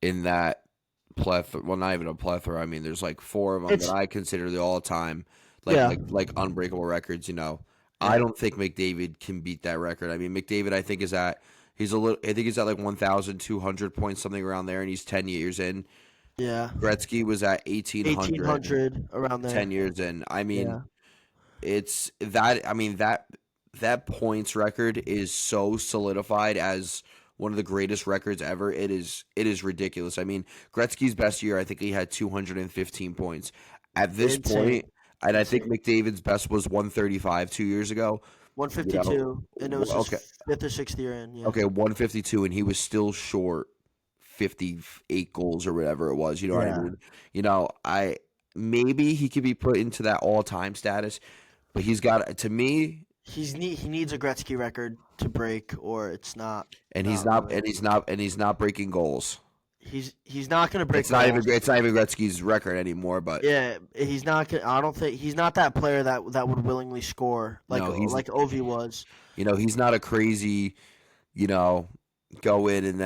in that plethora. Well, not even a plethora. I mean, there's like 4 of them It's that I consider the all-time, yeah, like unbreakable records. I yeah, don't think McDavid can beat that record. I mean, McDavid, I think he's a little. I think he's at like 1,200 points, something around there, and he's 10 years in. yeah. Gretzky was at 1,800, 1800 around 10 there. years in. I mean, Yeah, it's that. I mean that points record is so solidified as one of the greatest records ever. It is ridiculous. I mean, Gretzky's best year, I think he had 215 points. At this insane, point, and I think insane. McDavid's best was 135 2 years ago. You know, 152, and it was his okay, 5th or 6th year in. Yeah, okay, 152, and he was still short 58 goals or whatever it was. You know what I yeah. mean? I maybe he could be put into that all-time status, but he's got to me. He needs a Gretzky record to break, or it's not And he's not not really. and he's not and he's not breaking goals. He's not gonna break It's not even goals. it's not even Gretzky's record anymore. But Yeah, he's not. I don't think he's not that player that would willingly score no, like Ovi was. he's not a crazy, you know, go in and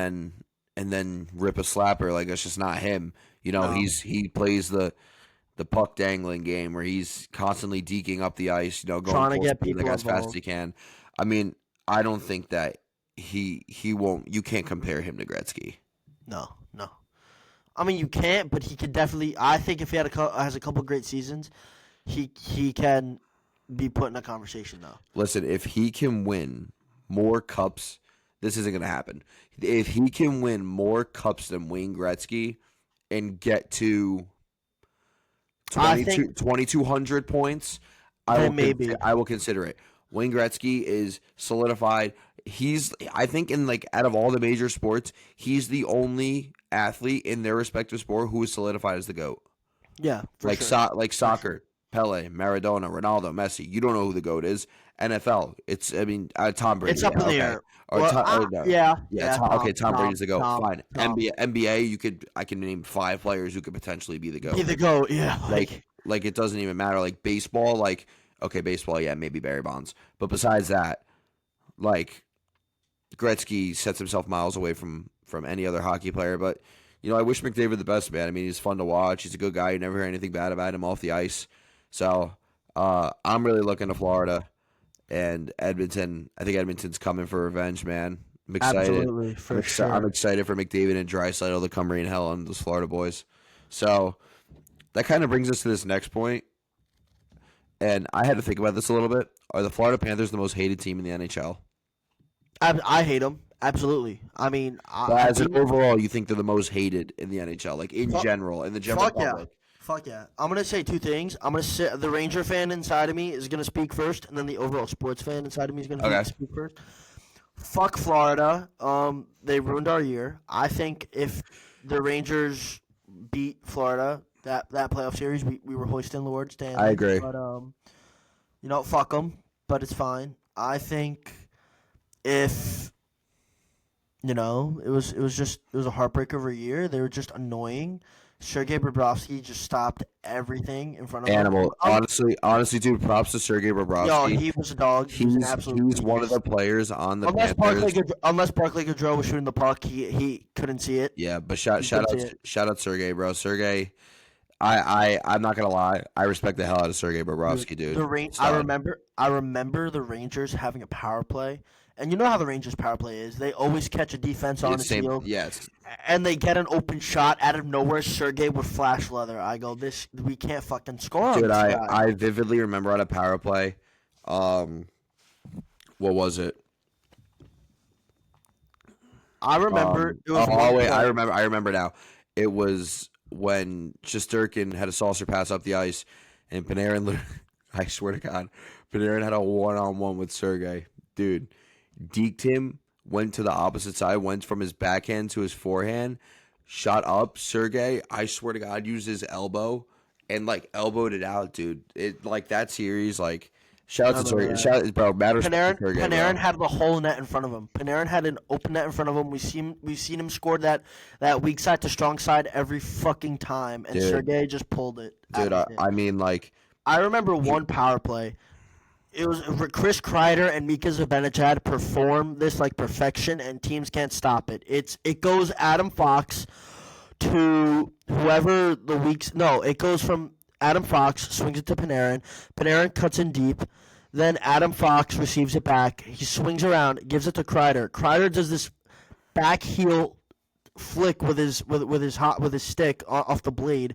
then rip a slapper. Like that's just not him. No, He plays the puck dangling game where he's constantly deking up the ice. Going trying to full get speed like people as fast as involved. he can. I mean, I don't think that he won't. You can't compare him to Gretzky. No, no. I mean, you can't, but he could definitely. I think if he has a couple great seasons, he can be put in a conversation though. Listen, if he can win more cups, this isn't going to happen. If he can win more cups than Wayne Gretzky and get to I think 2,200 points, then maybe. I will consider it. Wayne Gretzky is solidified. I think in like out of all the major sports, he's the only athlete in their respective sport who is solidified as the GOAT. Yeah, for Like sure. like For sure. soccer, Pele, Maradona, Ronaldo, Messi. You don't know who the GOAT is. NFL, Tom Brady. It's up Yeah, in the okay. air. Or Well, Tom, or no. yeah, Yeah, yeah. Tom, okay, Tom Brady's the GOAT. Fine. Tom. NBA, I can name 5 players who could potentially be the Be GOAT. the goat. Yeah, Like it doesn't even matter. Like baseball, okay, baseball, yeah, maybe Barry Bonds. But besides that, like Gretzky sets himself miles away from any other hockey player. But I wish McDavid the best, man. I mean, he's fun to watch. He's a good guy. You never hear anything bad about him off the ice. So I'm really looking to Florida and Edmonton. I think Edmonton's coming for revenge, man. I'm excited. absolutely for I'm sure. excited for McDavid and Draisaitl to come rain hell on those Florida boys. So that kind of brings us to this next point. And I had to think about this a little bit. Are the Florida Panthers the most hated team in the NHL? I hate him. Absolutely. I mean, But a as an team. overall, you think they're the most hated in the NHL, like in Fuck, general, in the general fuck yeah. public. Fuck yeah. I'm gonna say 2 things. I'm gonna say the Ranger fan inside of me is gonna speak first, and then the overall sports fan inside of me is gonna Okay. speak first. Fuck Florida. They ruined our year. I think if the Rangers beat Florida that playoff series, we were hoisting Lord Stanley. I agree. But fuck them. But it's fine. I think if it was a heartbreak over a year. They were just annoying. Sergei Bobrovsky just stopped everything in front of him. Animal. Honestly, dude, props to Sergei Yo, Bobrovsky. he was a dog. He was an absolute He's one of beast. the players on the Unless Panthers. Barclay Goodrow was shooting the puck, he couldn't see it. Yeah, but He couldn't see it. shout out Sergey, bro. Sergey, I'm not gonna lie, I respect the hell out of Sergey Bobrovsky, dude. Stud. I remember the Rangers having a power play, and you know how the Rangers power play is. They always catch a defense on It's his same, field, yes. and they get an open shot out of nowhere. Sergey would flash leather. I go, we can't fucking score on Dude, this guy. I vividly remember on a power play. What was it? I remember it was. Oh one wait, play. I remember now. It was when Shesterkin had a saucer pass up the ice, and Panarin. I swear to God, Panarin had a one-on-one with Sergey. Dude, deked him, went to the opposite side, went from his backhand to his forehand, shot up. Sergey, I swear to God, used his elbow and like elbowed it out, dude. It like that series, like shout out I to remember Sergey. that. Shout, bro, mad respect to Sergey, Panarin bro. had the whole net in front of him. Panarin had an open net in front of him. We've seen him score that weak side to strong side every fucking time, and Dude, Sergey just pulled it out dude, of his I, hand. I mean, like, I remember he, one power play. It was Chris Kreider and Mika Zibanejad perform this like perfection, and teams can't stop it. It goes Adam Fox to whoever the weeks. No, it goes from Adam Fox swings it to Panarin. Panarin cuts in deep. Then Adam Fox receives it back. He swings around, gives it to Kreider. Kreider does this back heel flick with his stick off the blade,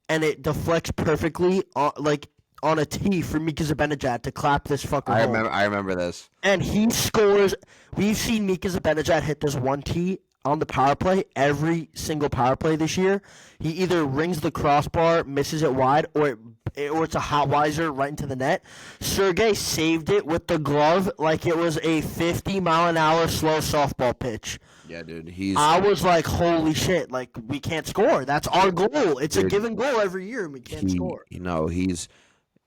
and it deflects perfectly like on a tee for Mika Zibanejad to clap this fucker home. I remember this. And he scores. We've seen Mika Zibanejad hit this one tee on the power play every single power play this year. He either rings the crossbar, misses it wide, or it's a hot wiser right into the net. Sergey saved it with the glove like it was a 50-mile-an-hour slow softball pitch. Yeah, dude, he's I was like, holy shit, like, we can't score. That's our goal. It's a dude, given goal every year, and we can't score. he's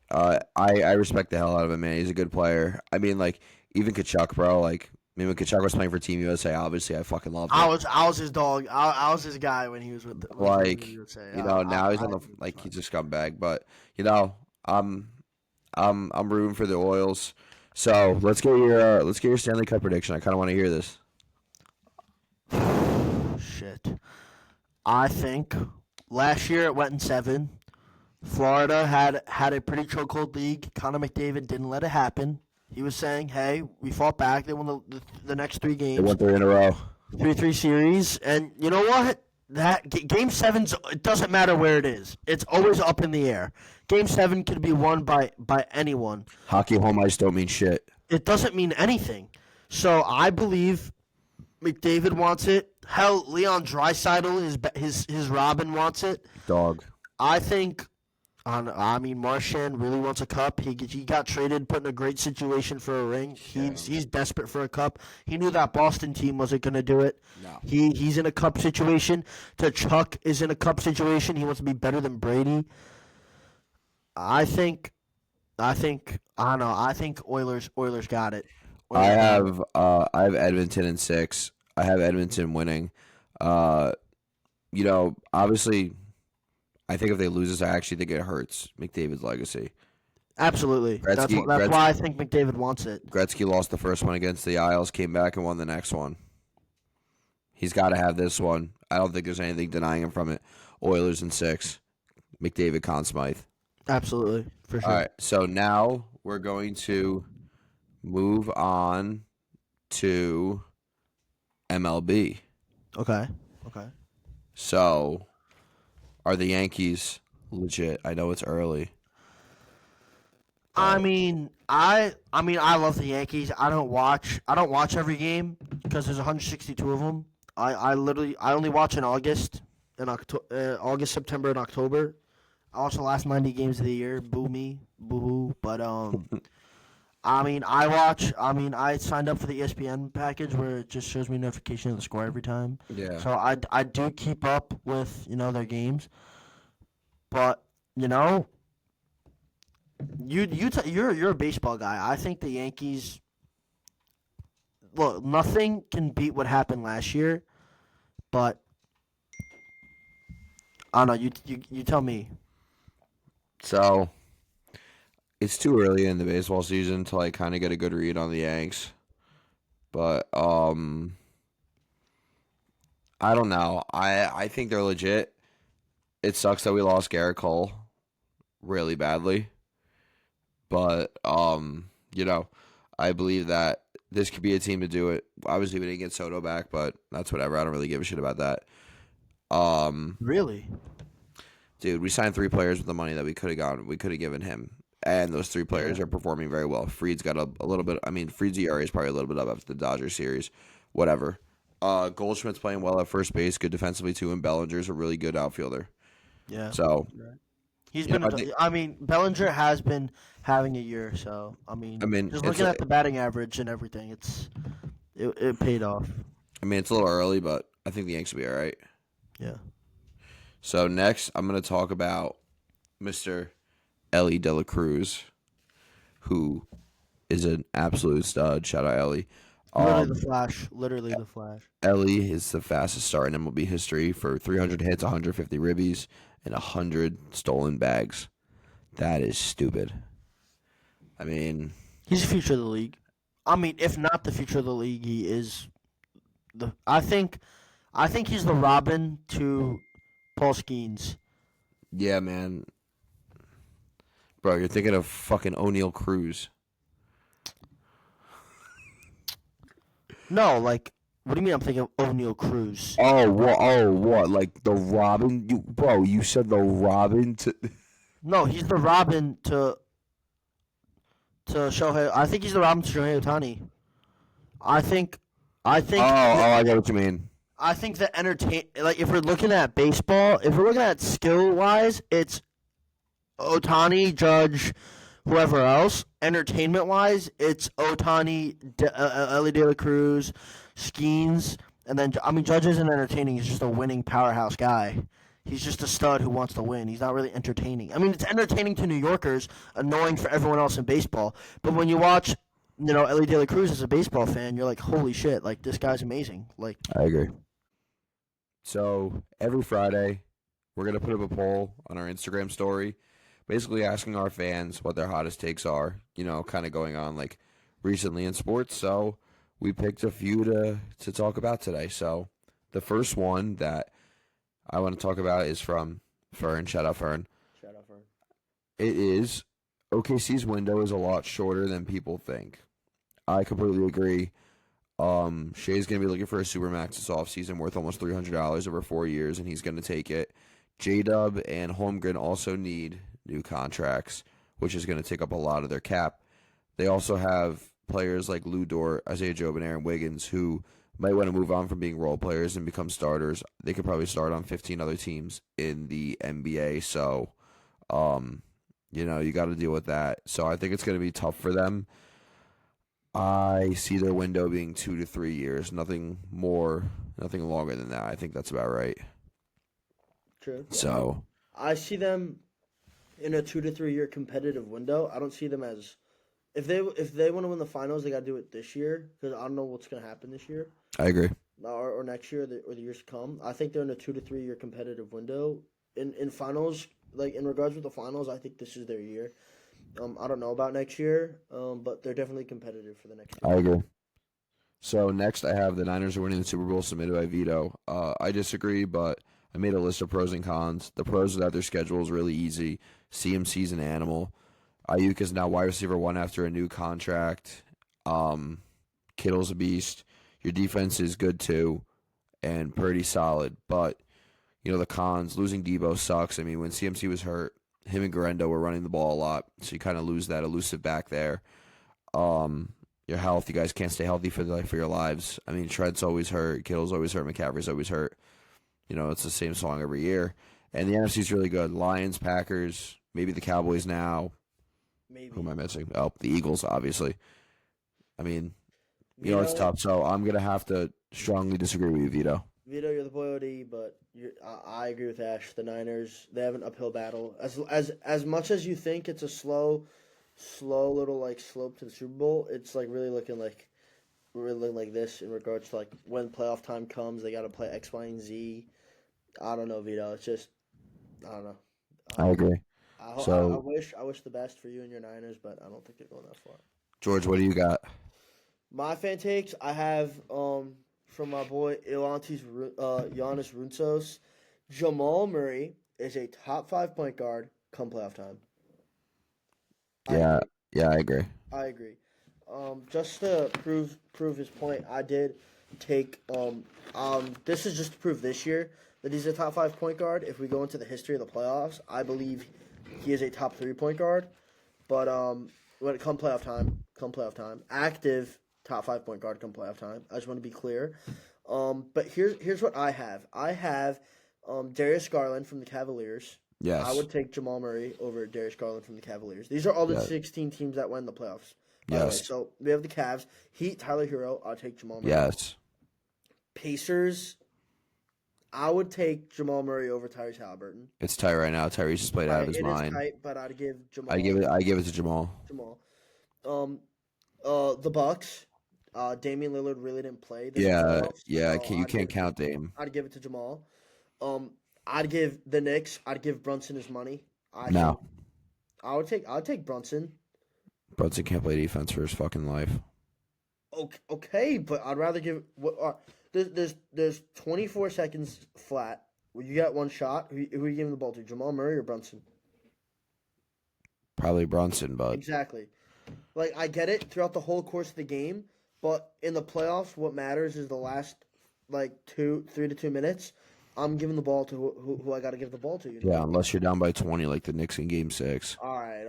I respect the hell out of him, man. He's a good player. I mean, like even Kachuk, bro. Like, I mean, when Kachuk was playing for Team USA, obviously, I fucking loved him. I was his dog. I was his guy when he was with the Like, USA. now he's on the like he's a scumbag. But I'm rooting for the Oils. So let's get your Stanley Cup prediction. I kind of want to hear this. Shit. I think last year it went in 7. Florida had a pretty chokehold league. Connor McDavid didn't let it happen. He was saying, "Hey, we fought back. They won the next 3 They games, went 3 in a row. 3-3 series, and you know what? That game 7's it doesn't matter where it is. It's always up in the air. Game 7 could be won by anyone. Hockey home ice don't mean shit. It doesn't mean anything. So I believe McDavid wants it. Hell, Leon Draisaitl, his Robin wants it. Dog. I think. Marchand really wants a cup. He got traded, put in a great situation for a ring. He's desperate for a cup. He knew that Boston team wasn't going to do it. No. He's in a cup situation. Chuck is in a cup situation. He wants to be better than Brady. I think Oilers got it. I have Edmonton in 6. I have Edmonton winning. Obviously, I think if they lose this, I actually think it hurts McDavid's legacy. Absolutely. That's why I think McDavid wants it. Gretzky lost the first one against the Isles, came back and won the next one. He's got to have this one. I don't think there's anything denying him from it. Oilers in 6. McDavid, Conn Smythe. Absolutely, for sure. All right, so now we're going to move on to MLB. Okay. So, are the Yankees legit? I know it's early. I mean, I love the Yankees. I don't watch every game because there's 162 of them. I only watch in August, September, and October. I watch the last 90 games of the year. Boo me, boo-hoo. But I signed up for the ESPN package where it just shows me notification of the score every time. Yeah. So I do keep up with their games, but you're a baseball guy. I think the Yankees. Look, nothing can beat what happened last year, but I don't know. You tell me. So, it's too early in the baseball season to like kind of get a good read on the Yanks. But I don't know. I think they're legit. It sucks that we lost Garrett Cole really badly. But I believe that this could be a team to do it. Obviously we didn't get Soto back, but that's whatever. I don't really give a shit about that. Really? Dude, we signed 3 players with the money that we could have given him. And those 3 players are performing very well. Fried's got a little bit. I mean, Fried's ERA is probably a little bit up after the Dodgers series. Whatever. Goldschmidt's playing well at first base, good defensively too, and Bellinger's a really good outfielder. Yeah. So He's You know, been. I mean, Bellinger has been having a year. So I mean, just it's looking a, at the batting average and everything, it paid off. I mean, it's a little early, but I think the Yanks will be all right. Yeah. So next, I'm going to talk about Mr. Ellie De La Cruz, who is an absolute stud. Shout out Ellie. Literally the Um, Flash. Literally the Flash. Ellie is the fastest start in MLB history for 300 hits, 150 ribbies, and 100 stolen bags. That is stupid. I mean, He's the future of the league. I mean, if not the future of the league, he is the. I think he's the Robin to Paul Skeens. yeah, man. Bro, you're thinking of fucking O'Neal Cruz. No, like, what do you mean? I'm thinking of O'Neal Cruz. Oh, what? Oh, what? Like the Robin? Bro, you said the Robin to. No, he's the Robin to Shohei. I think he's the Robin to Shohei Ohtani. I think. I Oh, think. I get what you mean. I think the like if we're looking at baseball, if we're looking at skill wise, it's Otani, Judge, whoever else. Entertainment wise, it's Otani, Ellie De La Cruz, Skeens, and then I mean Judge isn't entertaining. He's just a winning powerhouse guy. He's just a stud who wants to win. He's not really entertaining. I mean, it's entertaining to New Yorkers, annoying for everyone else in baseball. But when you watch, Ellie De La Cruz as a baseball fan, you're like, holy shit, like this guy's amazing. Like, I agree. So every Friday, we're gonna put up a poll on our Instagram story, basically asking our fans what their hottest takes are. Kind of going on like recently in sports. So we picked a few to talk about today. So the first one that I want to talk about is from Fern. Shout out Fern. shout out for. It is OKC's window is a lot shorter than people think. I completely agree. Shea's gonna be looking for a supermax this offseason worth almost $300 over 4 years, and he's gonna take it. J-Dub and Holmgren also need new contracts, which is gonna take up a lot of their cap. They also have players like Lou Dort, Isaiah Job, and Aaron Wiggins who might want to move on from being role players and become starters. They could probably start on 15 other teams in the NBA. So, you got to deal with that. So I think it's going to be tough for them. I see their window being 2 to 3 years, nothing more, nothing longer than that. I think that's about right. True. So I see them in a 2 to 3 year competitive window. I don't see them as if they want to win the finals, they got to do it this year because I don't know what's going to happen this year I agree. or next year or the years to come. I think they're in a 2 to 3 year competitive window in finals. Like in regards with the finals, I think this is their year. I don't know about next year, but they're definitely competitive for the next year. I agree. So next, I have the Niners are winning the Super Bowl submitted by Vito. I disagree, but I made a list of pros and cons. The pros is that their schedule is really easy. CMC's an animal. Ayuk is now wide receiver 1 after a new contract. Kittle's a beast. Your defense is good too, and pretty solid. But the cons, losing Debo sucks. I mean, when CMC was hurt, him and Garendo were running the ball a lot, so you kind of lose that elusive back there. Your health, you guys can't stay healthy for your lives. I mean, Tread's always hurt, Kittle's always hurt, McCaffrey's always hurt. It's the same song every year. And the NFC's really good. Lions, Packers, maybe the Cowboys now. Maybe. Who am I missing? Oh, the Eagles, obviously. I mean, Vito, it's tough. So I'm gonna have to strongly disagree with you, Vito. Vito, you're the boy OD, but I agree with Ash. The Niners, they have an uphill battle. As much as you think it's a slow little like slope to the Super Bowl, it's like really looking like this in regards to like when playoff time comes, they got to play X, Y, and Z. I don't know, Vito. It's just I don't know. I agree. I wish the best for you and your Niners, but I don't think they're going that far. George, what do you got? My fan takes, I have from my boy Giannis Runsos. Jamal Murray is a top 5 point guard come playoff time. Yeah, I agree. I agree. Just to prove his point, I did take this is just to prove this year that he's a top 5 point guard. If we go into the history of the playoffs, I believe he is a top 3 point guard. But when it come playoff time, active top 5 point guard come playoff time. I just want to be clear. But here's what I have. I have Darius Garland from the Cavaliers I Yes. would take Jamal Murray over Darius Garland from the Cavaliers. These are all the Yeah. 16 teams that win the playoffs, by the way. Yes. So we have the Cavs, Heat, Tyler Hero. I'll take Jamal Murray. Yes. Pacers, I would take Jamal Murray over Tyrese Halliburton. It's tight right now. Tyrese just played out of his It is mind. tight, but I'd give I Jamal. give it. I give it to Jamal. Jamal. Um, the Bucks. Damian Lillard really didn't play this Yeah. playoffs, Yeah. so You can't count Dame. I'd give it to Jamal. I'd give the Knicks. I'd give Brunson his money. No. I'd take Brunson. Brunson can't play defense for his fucking life. Okay, but I'd rather give. There's 24 seconds flat. Where you got one shot. Who are you giving the ball to? Jamal Murray or Brunson? Probably Brunson, but Exactly. Like I get it throughout the whole course of the game, but in the playoffs, what matters is the last 3 to 2 minutes. I'm giving the ball to who I got to give the ball to. You know? yeah, unless you're down by 20 like the Knicks in Game 6. All right,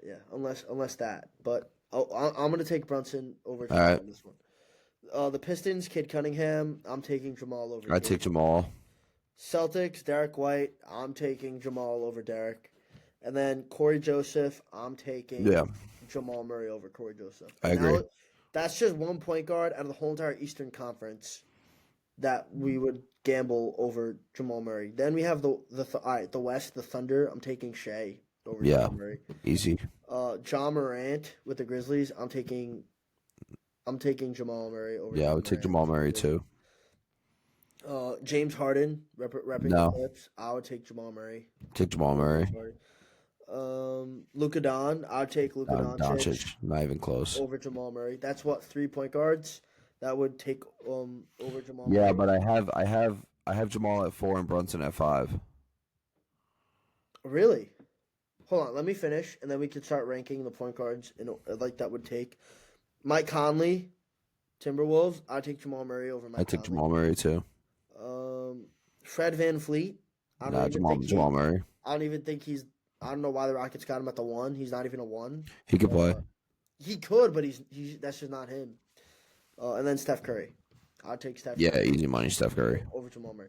yeah. Unless that, but I'm gonna take Brunson over All right. on this one. The Pistons, Kid Cunningham. I'm taking Jamal over. I take Jamal. Celtics, Derek White. I'm taking Jamal over Derek, and then Corey Joseph. I'm taking Jamal Murray over Corey Joseph. I agree. That's just one point guard out of the whole entire Eastern Conference that we would gamble over Jamal Murray. Then we have the West, the Thunder. I'm taking Shea over Jamal Murray. Easy. John Morant with the Grizzlies. I'm taking Jamal Murray over. Yeah, I would take Jamal Murray too. James Harden repping the Clips. I would take Jamal Murray. Take Jamal Murray. Luka Don. I'd take Luka Doncic. Not even close. Over Jamal Murray. That's what 3-point guards that would take over Jamal. Yeah, Murray. but I have Jamal at 4 and Brunson at 5. Really? Hold on, let me finish, and then we can start ranking the point guards that would take. Mike Conley, Timberwolves. I'd take Jamal Murray over Mike. I take Jamal Murray too. Fred VanVleet. Jamal Murray. I don't even think he's. I don't know why the Rockets got him at the 1. He's not even a 1. He could play. He could, but he's that's just not him. And then Steph Curry. I'd take Steph. Yeah, Curry easy money, Steph Curry. over Jamal Murray.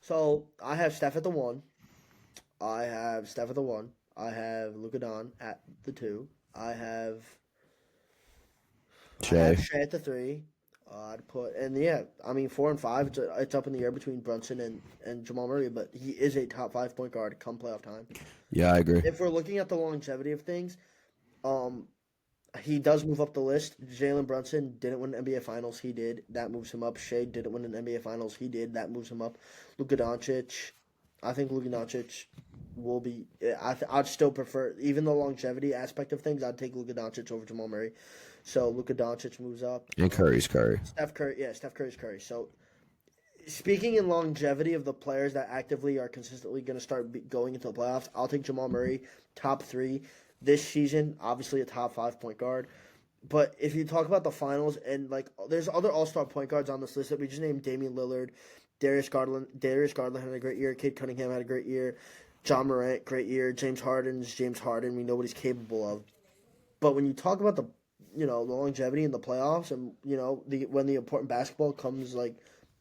So I have Steph at the 1. I have Steph at the 1. I have Luka Don at the 2. I have Shea at the 3. I'd put 4 and 5. It's up in the air between Brunson and Jamal Murray, but he is a top 5 point guard come playoff time. Yeah, I agree. If we're looking at the longevity of things, he does move up the list. Jalen Brunson didn't win an NBA Finals. He did. That moves him up. Shea didn't win an NBA Finals. He did. That moves him up. Luka Doncic. I think Luka Doncic will be. I'd still prefer, even the longevity aspect of things, I'd take Luka Doncic over Jamal Murray. So Luka Doncic moves up. And Curry's Curry. Steph Curry's Curry. So speaking in longevity of the players that actively are consistently going to start going into the playoffs, I'll take Jamal Murray, top 3 this season. Obviously a top 5 point guard. But if you talk about the finals and there's other all-star point guards on this list that we just named: Damian Lillard, Darius Garland had a great year. Kid Cunningham had a great year. John Morant, great year. James Harden. We know what he's capable of. But when you talk about the longevity in the playoffs and when the important basketball comes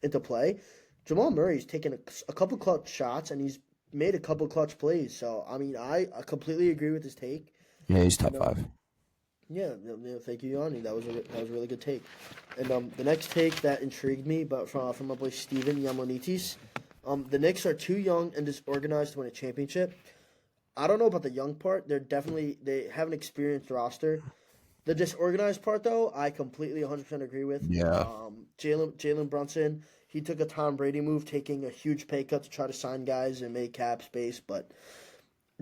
into play, Jamal Murray's taken a couple clutch shots and he's made a couple clutch plays. So I mean, I completely agree with his take. Yeah, he's top 5. Yeah, thank you, Yanni. That was a really good take. And the next take that intrigued me, but from my boy Steven Yamlonitis, the Knicks are too young and disorganized to win a championship. I don't know about the young part. They have an experienced roster. The disorganized part, though, I completely 100% agree with. Yeah. Jalen Brunson, he took a Tom Brady move, taking a huge pay cut to try to sign guys and make cap space, but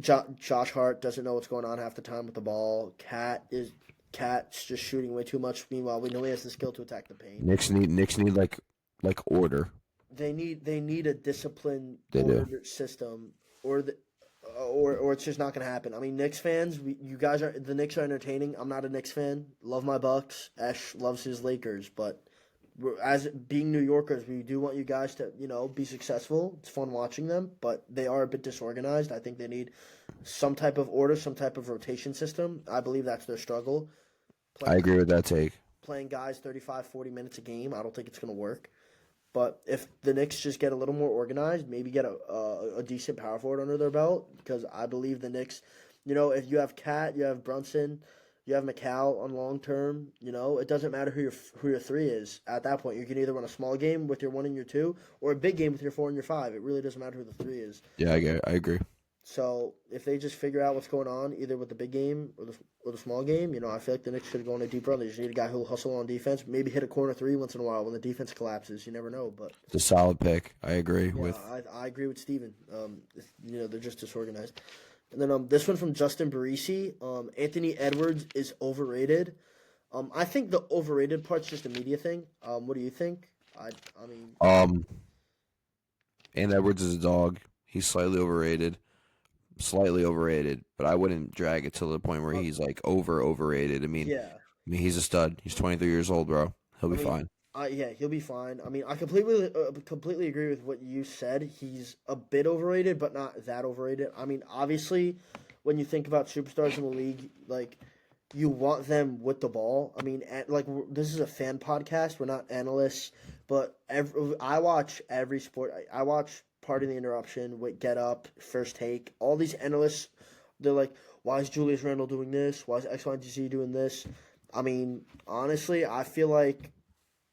Josh Hart doesn't know what's going on half the time with the ball. Cat's just shooting way too much. Meanwhile, we know he has the skill to attack the paint. Knicks need like order. They need a disciplined ordered system, or it's just not going to happen. I mean, Knicks fans, the Knicks are entertaining. I'm not a Knicks fan. Love my Bucks. Ash loves his Lakers, but as being New Yorkers, we do want you guys to be successful. It's fun watching them, but they are a bit disorganized. I think they need some type of order, some type of rotation system. I believe that's their struggle. I agree with that take. Playing guys 35, 40 minutes a game, I don't think it's going to work. But if the Knicks just get a little more organized, maybe get a decent power forward under their belt, because I believe the Knicks, if you have Cat, you have Brunson, you have McCall on long term, it doesn't matter who your three is. At that point, you can either run a small game with your one and your two, or a big game with your four and your five. It really doesn't matter who the three is. Yeah, I agree. So if they just figure out what's going on, either with the big game or the small game, I feel like the Knicks should go on a deep run. They just need a guy who'll hustle on defense, maybe hit a corner three once in a while when the defense collapses. You never know, but It's a solid pick. I agree yeah, with. I agree with Steven. They're just disorganized. And then this one from Justin Barisi. Anthony Edwards is overrated. I think the overrated part's just a media thing. What do you think? I mean, And Edwards is a dog. He's slightly overrated, but I wouldn't drag it to the point where uh, he's like overrated. yeah. I mean, he's a stud. He's 23 years old, bro. He'll I be mean, fine. yeah, he'll be fine. I mean, I completely agree with what you said. He's a bit overrated, but not that overrated. I mean, obviously, when you think about superstars in the league, like you want them with the ball. I mean, this is a fan podcast. We're not analysts, but I watch every sport. I watch Pardon the Interruption, Get Up, First Take. All these analysts, they're like, why is Julius Randle doing this? Why is X, Y, and Z doing this? I mean, honestly, I feel like,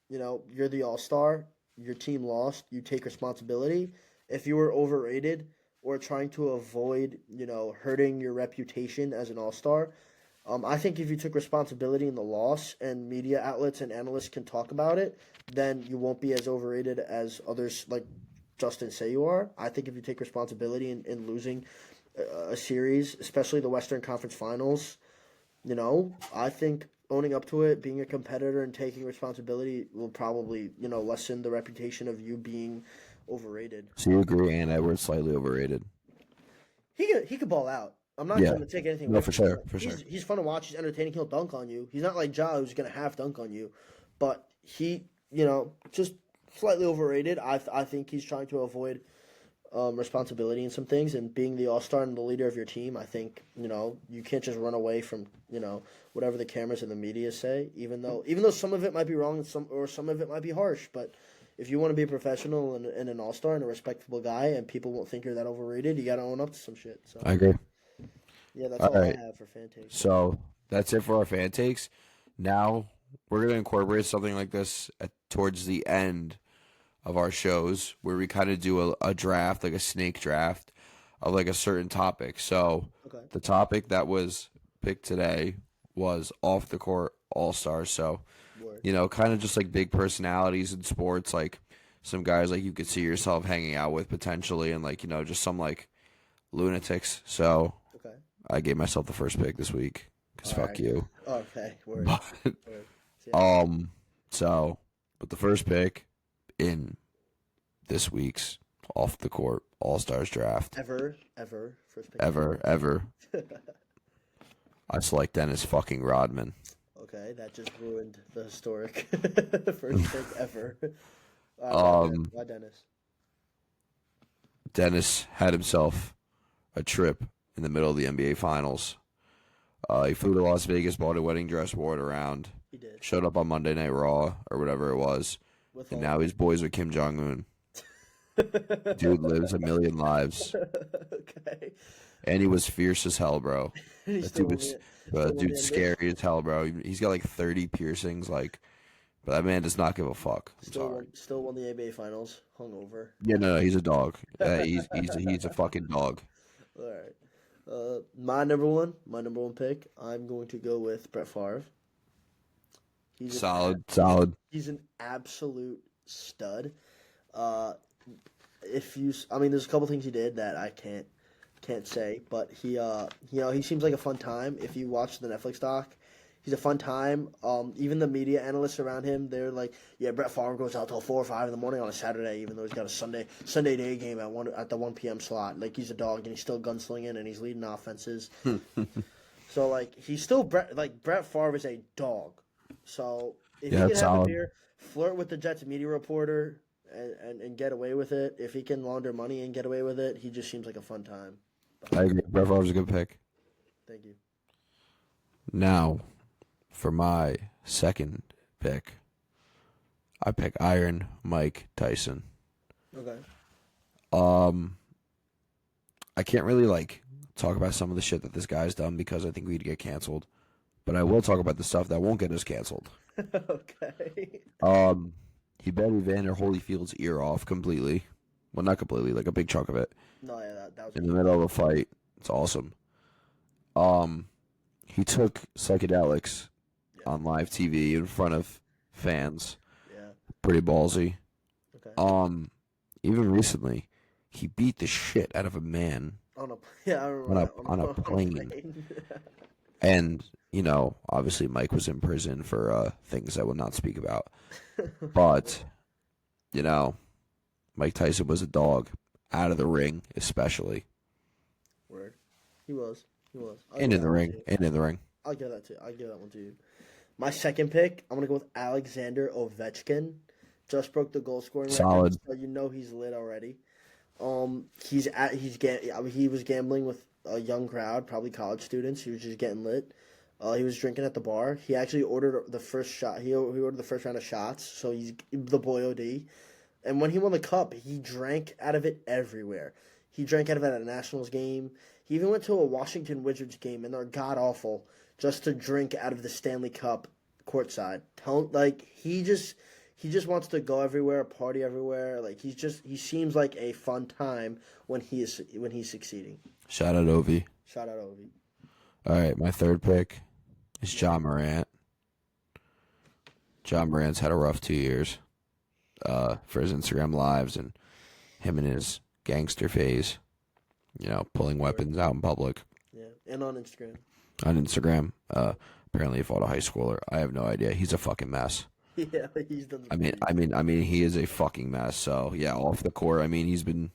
you're the all-star. Your team lost. You take responsibility. If you were overrated or trying to avoid, hurting your reputation as an all-star, I think if you took responsibility in the loss and media outlets and analysts can talk about it, then you won't be as overrated as others like Justin say you are. I think if you take responsibility in losing a series, especially the Western Conference Finals, I think owning up to it, being a competitor, and taking responsibility will probably, lessen the reputation of you being overrated. So you agree, and Edwards slightly overrated. He could ball out. I'm not Yeah, going to take anything no, away for from him. sure, for sure. He's fun to watch. He's entertaining. He'll dunk on you. He's not like Ja, who's going to half dunk on you. But he, just slightly overrated. I think he's trying to avoid responsibility in some things, and being the all-star and the leader of your team. I think you can't just run away from whatever the cameras and the media say, even though some of it might be wrong and some of it might be harsh. But if you want to be a professional and an all-star and a respectable guy, and people won't think you're that overrated, you got to own up to some shit. So I agree. yeah, that's All all right. I have for fan takes. So that's it for our fan takes. Now we're gonna incorporate something like this towards the end of our shows, where we kind of do a draft, like a snake draft of like a certain topic. So Okay. the topic that was picked today was off the court all stars. So, Word. kind of just like big personalities in sports, like some guys like you could see yourself hanging out with potentially, and like, just some like lunatics. So Okay. I gave myself the first pick this week because All fuck right. you. Okay. Word. But, Word. Yeah. but the first pick in this week's off the court all stars draft Ever first pick. ever. I select Dennis fucking Rodman. Okay, that just ruined the historic first pick ever. Why Dennis? Dennis had himself a trip in the middle of the NBA Finals. He flew to Las Vegas, bought a wedding dress, wore it around, He did. showed up on Monday Night Raw or whatever it was, With and all- now he's boys with Kim Jong-un. Dude lives a million lives, Okay. and he was fierce as hell, bro. He That still dude won was, the- still won the dude's NBA? scary as hell, bro. He's got like 30 piercings, like, but that man does not give a fuck. I'm sorry. Still won the NBA Finals. Hungover. Yeah, no, he's a dog. He's a fucking dog. All right. My number one pick. I'm going to go with Brett Favre. He's an Solid. He's an absolute stud. There's a couple things he did that I can't say, but he seems like a fun time. If you watch the Netflix doc, he's a fun time. Even the media analysts around him, they're like, yeah, Brett Favre goes out till 4 or 5 in the morning on a Saturday, even though he's got a Sunday day game at the 1 p.m. slot. Like, he's a dog and he's still gunslinging and he's leading offenses. So like he's still Brett Favre is a dog. So if he can have solid. a beer, flirt with the Jets media reporter and get away with it, if he can launder money and get away with it, he just seems like a fun time. I agree. Brett Favre's a good pick. Thank you. Now, for my second pick, I pick Iron Mike Tyson. Okay. Um, I can't really talk about some of the shit that this guy's done because I think we'd get canceled. But I will talk about the stuff that won't get us canceled. Okay. Um, he bet Evander Holyfield's ear off completely. Well, not completely, like a big chunk of it No, yeah, that was in the middle of a fight. It's awesome. Um, he took psychedelics yeah, on live TV in front of fans. yeah. Pretty ballsy. Okay. Even recently, he beat the shit out of a man On a yeah, I on remember a that on a on a plane. plane. And, obviously Mike was in prison for things I will not speak about. But, you know, Mike Tyson was a dog. Out of the ring, especially. Word. He was. He was. I'll And give in the that one to ring. you. And in the ring. I'll give that to you. I'll give that one to you. My second pick, I'm gonna go with Alexander Ovechkin. Just broke the goal scoring record, Solid. so you know he's lit already. He was gambling with a young crowd, probably college students. He was just getting lit. He was drinking at the bar. He actually ordered the first shot. He ordered the first round of shots. So he's the boy OD. And when he won the cup, he drank out of it everywhere. He drank out of it at a Nationals game. He even went to a Washington Wizards game, and they're god awful just to drink out of the Stanley Cup courtside. He just wants to go everywhere, party everywhere. Like he seems like a fun time when he's succeeding. Shout out Ovi. Shout out Ovi. All right, my third pick is John Morant. John Morant's had a rough 2 years for his Instagram lives and him in his gangster phase, pulling weapons out in public Yeah, and on Instagram. on Instagram. Apparently he fought a high schooler. I have no idea. He's a fucking mess. Yeah, he's done. He is a fucking mess. So yeah, off the court, he's been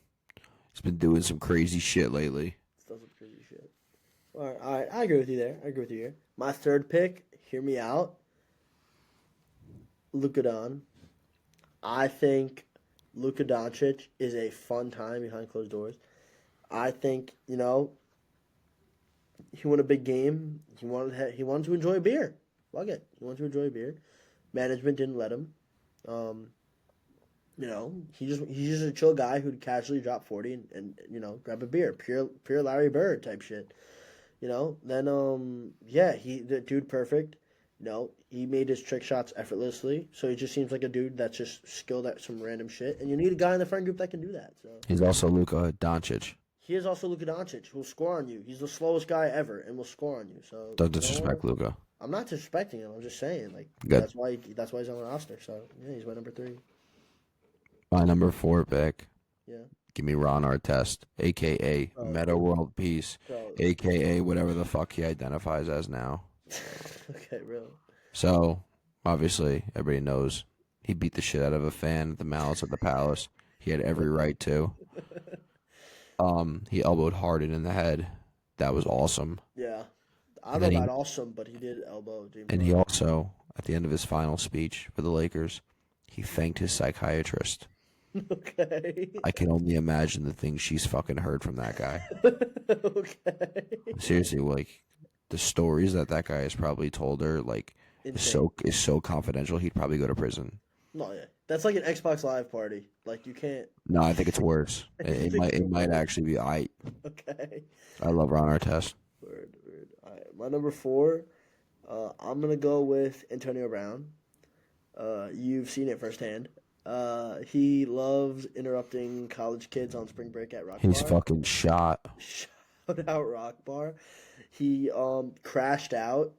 doing some crazy shit lately. Does some crazy shit. All right, I agree with you there. I agree with you here. My third pick, hear me out. Luka Don. I think Luka Doncic is a fun time behind closed doors. I think he won a big game. He wanted to enjoy a beer. Fuck it, he wanted to enjoy a beer. Management didn't let him. He's just a chill guy who'd casually drop 40 and grab a beer, pure Larry Bird type shit. Then the dude perfect. He made his trick shots effortlessly. So he just seems like a dude that's just skilled at some random shit. And you need a guy in the friend group that can do that. So He's also Luka Doncic. he is also Luka Doncic, who'll score on you. He's the slowest guy ever, and will score on you. So Don't disrespect Luka. I'm not disrespecting him. I'm just saying, Good. that's why he's on the roster. So yeah, he's my number 3. My number 4 pick. Yeah. Give me Ron Artest, a.k.a. Oh, Meta World Peace, So a.k.a. whatever the fuck he identifies as now. okay, real. So, obviously, everybody knows he beat the shit out of a fan at the Malice at the Palace. He had every right to. He elbowed Harden in the head. That was awesome. Yeah. I don't know about awesome, but he did elbow James And he Harden. also, at the end of his final speech for the Lakers, he thanked his psychiatrist. Okay. I can only imagine the things she's fucking heard from that guy. Okay. Seriously, the stories that guy has probably told her, Insane. is so confidential. He'd probably go to prison. No, yeah. That's like an Xbox Live party. Like you can't. No, I think it's worse. It might actually be. Okay. I love Ron Artest. Word. All right. My number 4. I'm gonna go with Antonio Brown. You've seen it firsthand. He loves interrupting college kids on spring break at Rock He's Bar. fucking shot. Shout out Rock Bar. He crashed out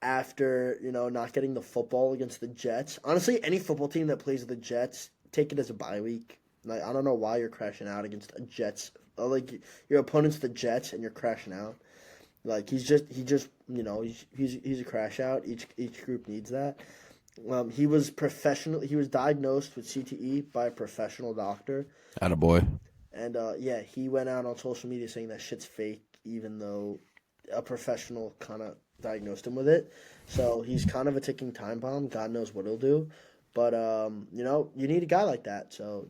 after not getting the football against the Jets. Honestly, any football team that plays the Jets, take it as a bye week. Like I don't know why you're crashing out against a Jets. Like your opponent's the Jets and you're crashing out. Like he's a crash out. Each group needs that. He was diagnosed with CTE by a professional doctor. Attaboy. And he went out on social media saying that shit's fake, even though a professional kind of diagnosed him with it. So he's kind of a ticking time bomb. God knows what he'll do. But, you need a guy like that. So,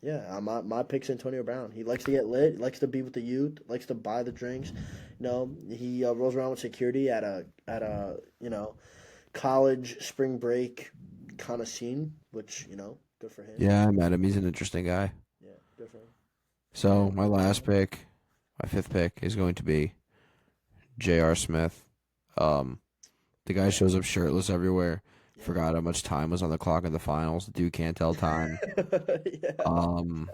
my pick's Antonio Brown. He likes to get lit, likes to be with the youth, likes to buy the drinks. He rolls around with security at a college spring break kind of scene, which good for him. Yeah, I met him. He's an interesting guy. Yeah, good for him. So my last pick, my fifth pick, is going to be J.R. Smith. The guy shows up shirtless everywhere. Yeah. Forgot how much time was on the clock in the finals. The dude can't tell time. Yeah. Um,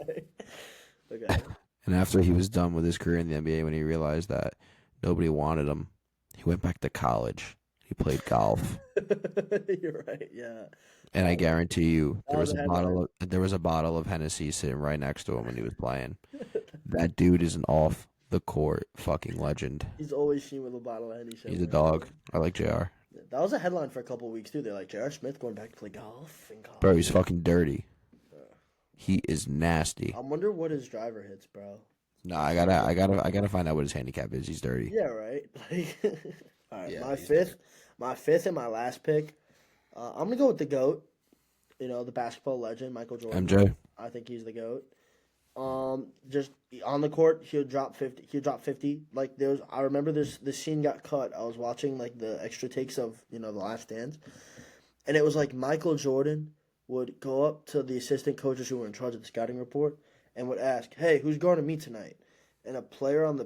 Okay. and after he was done with his career in the NBA, when he realized that nobody wanted him, he went back to college. He played golf. You're right. Yeah. And I guarantee you, That was a headline. there was a bottle of Hennessy sitting right next to him when he was playing. That dude is an off the court fucking legend. He's always seen with a bottle of Henny. He's a dog. I like JR. That was a headline for a couple of weeks too. They're like J.R. Smith going back to play golf and golf. Bro, he's fucking dirty. He is nasty. I wonder what his driver hits, bro. No, I gotta find out what his handicap is. He's dirty. Yeah, right. Like, all right, Yeah, my fifth and my last pick. I'm gonna go with the GOAT. The basketball legend, Michael Jordan. MJ. I think he's the GOAT. Just on the court, he'll drop 50. He'll drop 50. Like I remember this scene got cut. I was watching like the extra takes of The Last Dance, and it was like Michael Jordan would go up to the assistant coaches who were in charge of the scouting report and would ask, "Hey, who's going to me tonight?" And a player on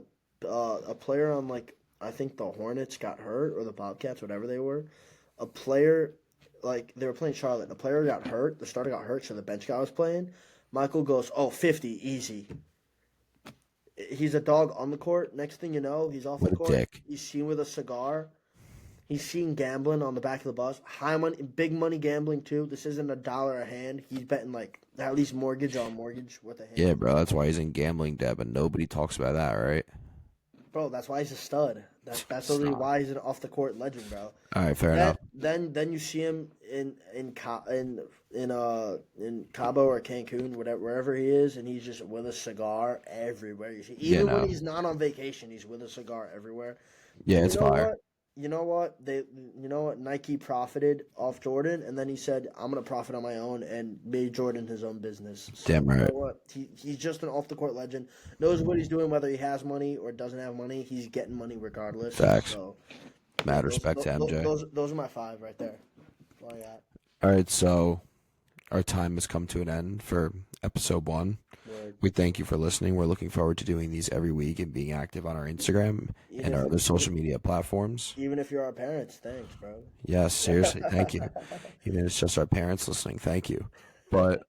like I think the Hornets got hurt or the Bobcats, whatever they were. A player like they were playing Charlotte. The player got hurt. The starter got hurt, so the bench guy was playing. Michael goes, 50, easy. He's a dog on the court. Next thing you know, he's off the court. Dick. He's seen with a cigar. He's seen gambling on the back of the bus. High money, big money gambling too. This isn't $1 a hand. He's betting like at least mortgage on mortgage with a hand. Yeah, bro. That's why he's in gambling debt, but nobody talks about that, right? Bro, that's why he's a stud. That's literally why he's an off the court legend, bro. All right, fair enough. Then you see him in Cabo or Cancun, wherever he is, and he's just with a cigar everywhere. You see, even when he's not on vacation, he's with a cigar everywhere. Yeah, it's fire. You know what? Nike profited off Jordan, and then he said, "I'm gonna profit on my own," and made Jordan his own business. So, Damn right. You know what? He's just an off the court legend. Knows what he's doing, whether he has money or doesn't have money. He's getting money regardless. Facts. So, Mad respect to MJ. Those are my 5 right there. That's all I got. All right, so our time has come to an end for episode 1. Word. We thank you for listening. We're looking forward to doing these every week and being active on our Instagram and our other social media platforms. Even if you're our parents, thanks, bro. Yes, seriously, thank you. Even if it's just our parents listening, thank you. But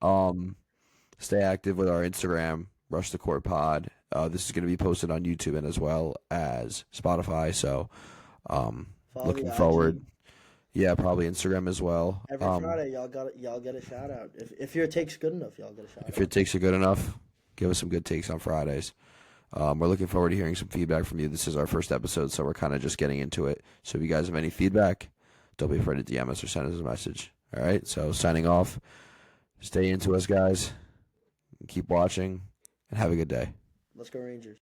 stay active with our Instagram, Rush the Court Pod. This is going to be posted on YouTube and as well as Spotify. So looking forward. Yeah, probably Instagram as well. Every Friday, y'all get a shout out. If your take's good enough, y'all get a shout out. If your takes are good enough, give us some good takes on Fridays. We're looking forward to hearing some feedback from you. This is our first episode, so we're kind of just getting into it. So if you guys have any feedback, don't be afraid to DM us or send us a message. All right, so signing off. Stay into us, guys. Keep watching, and have a good day. Let's go Rangers.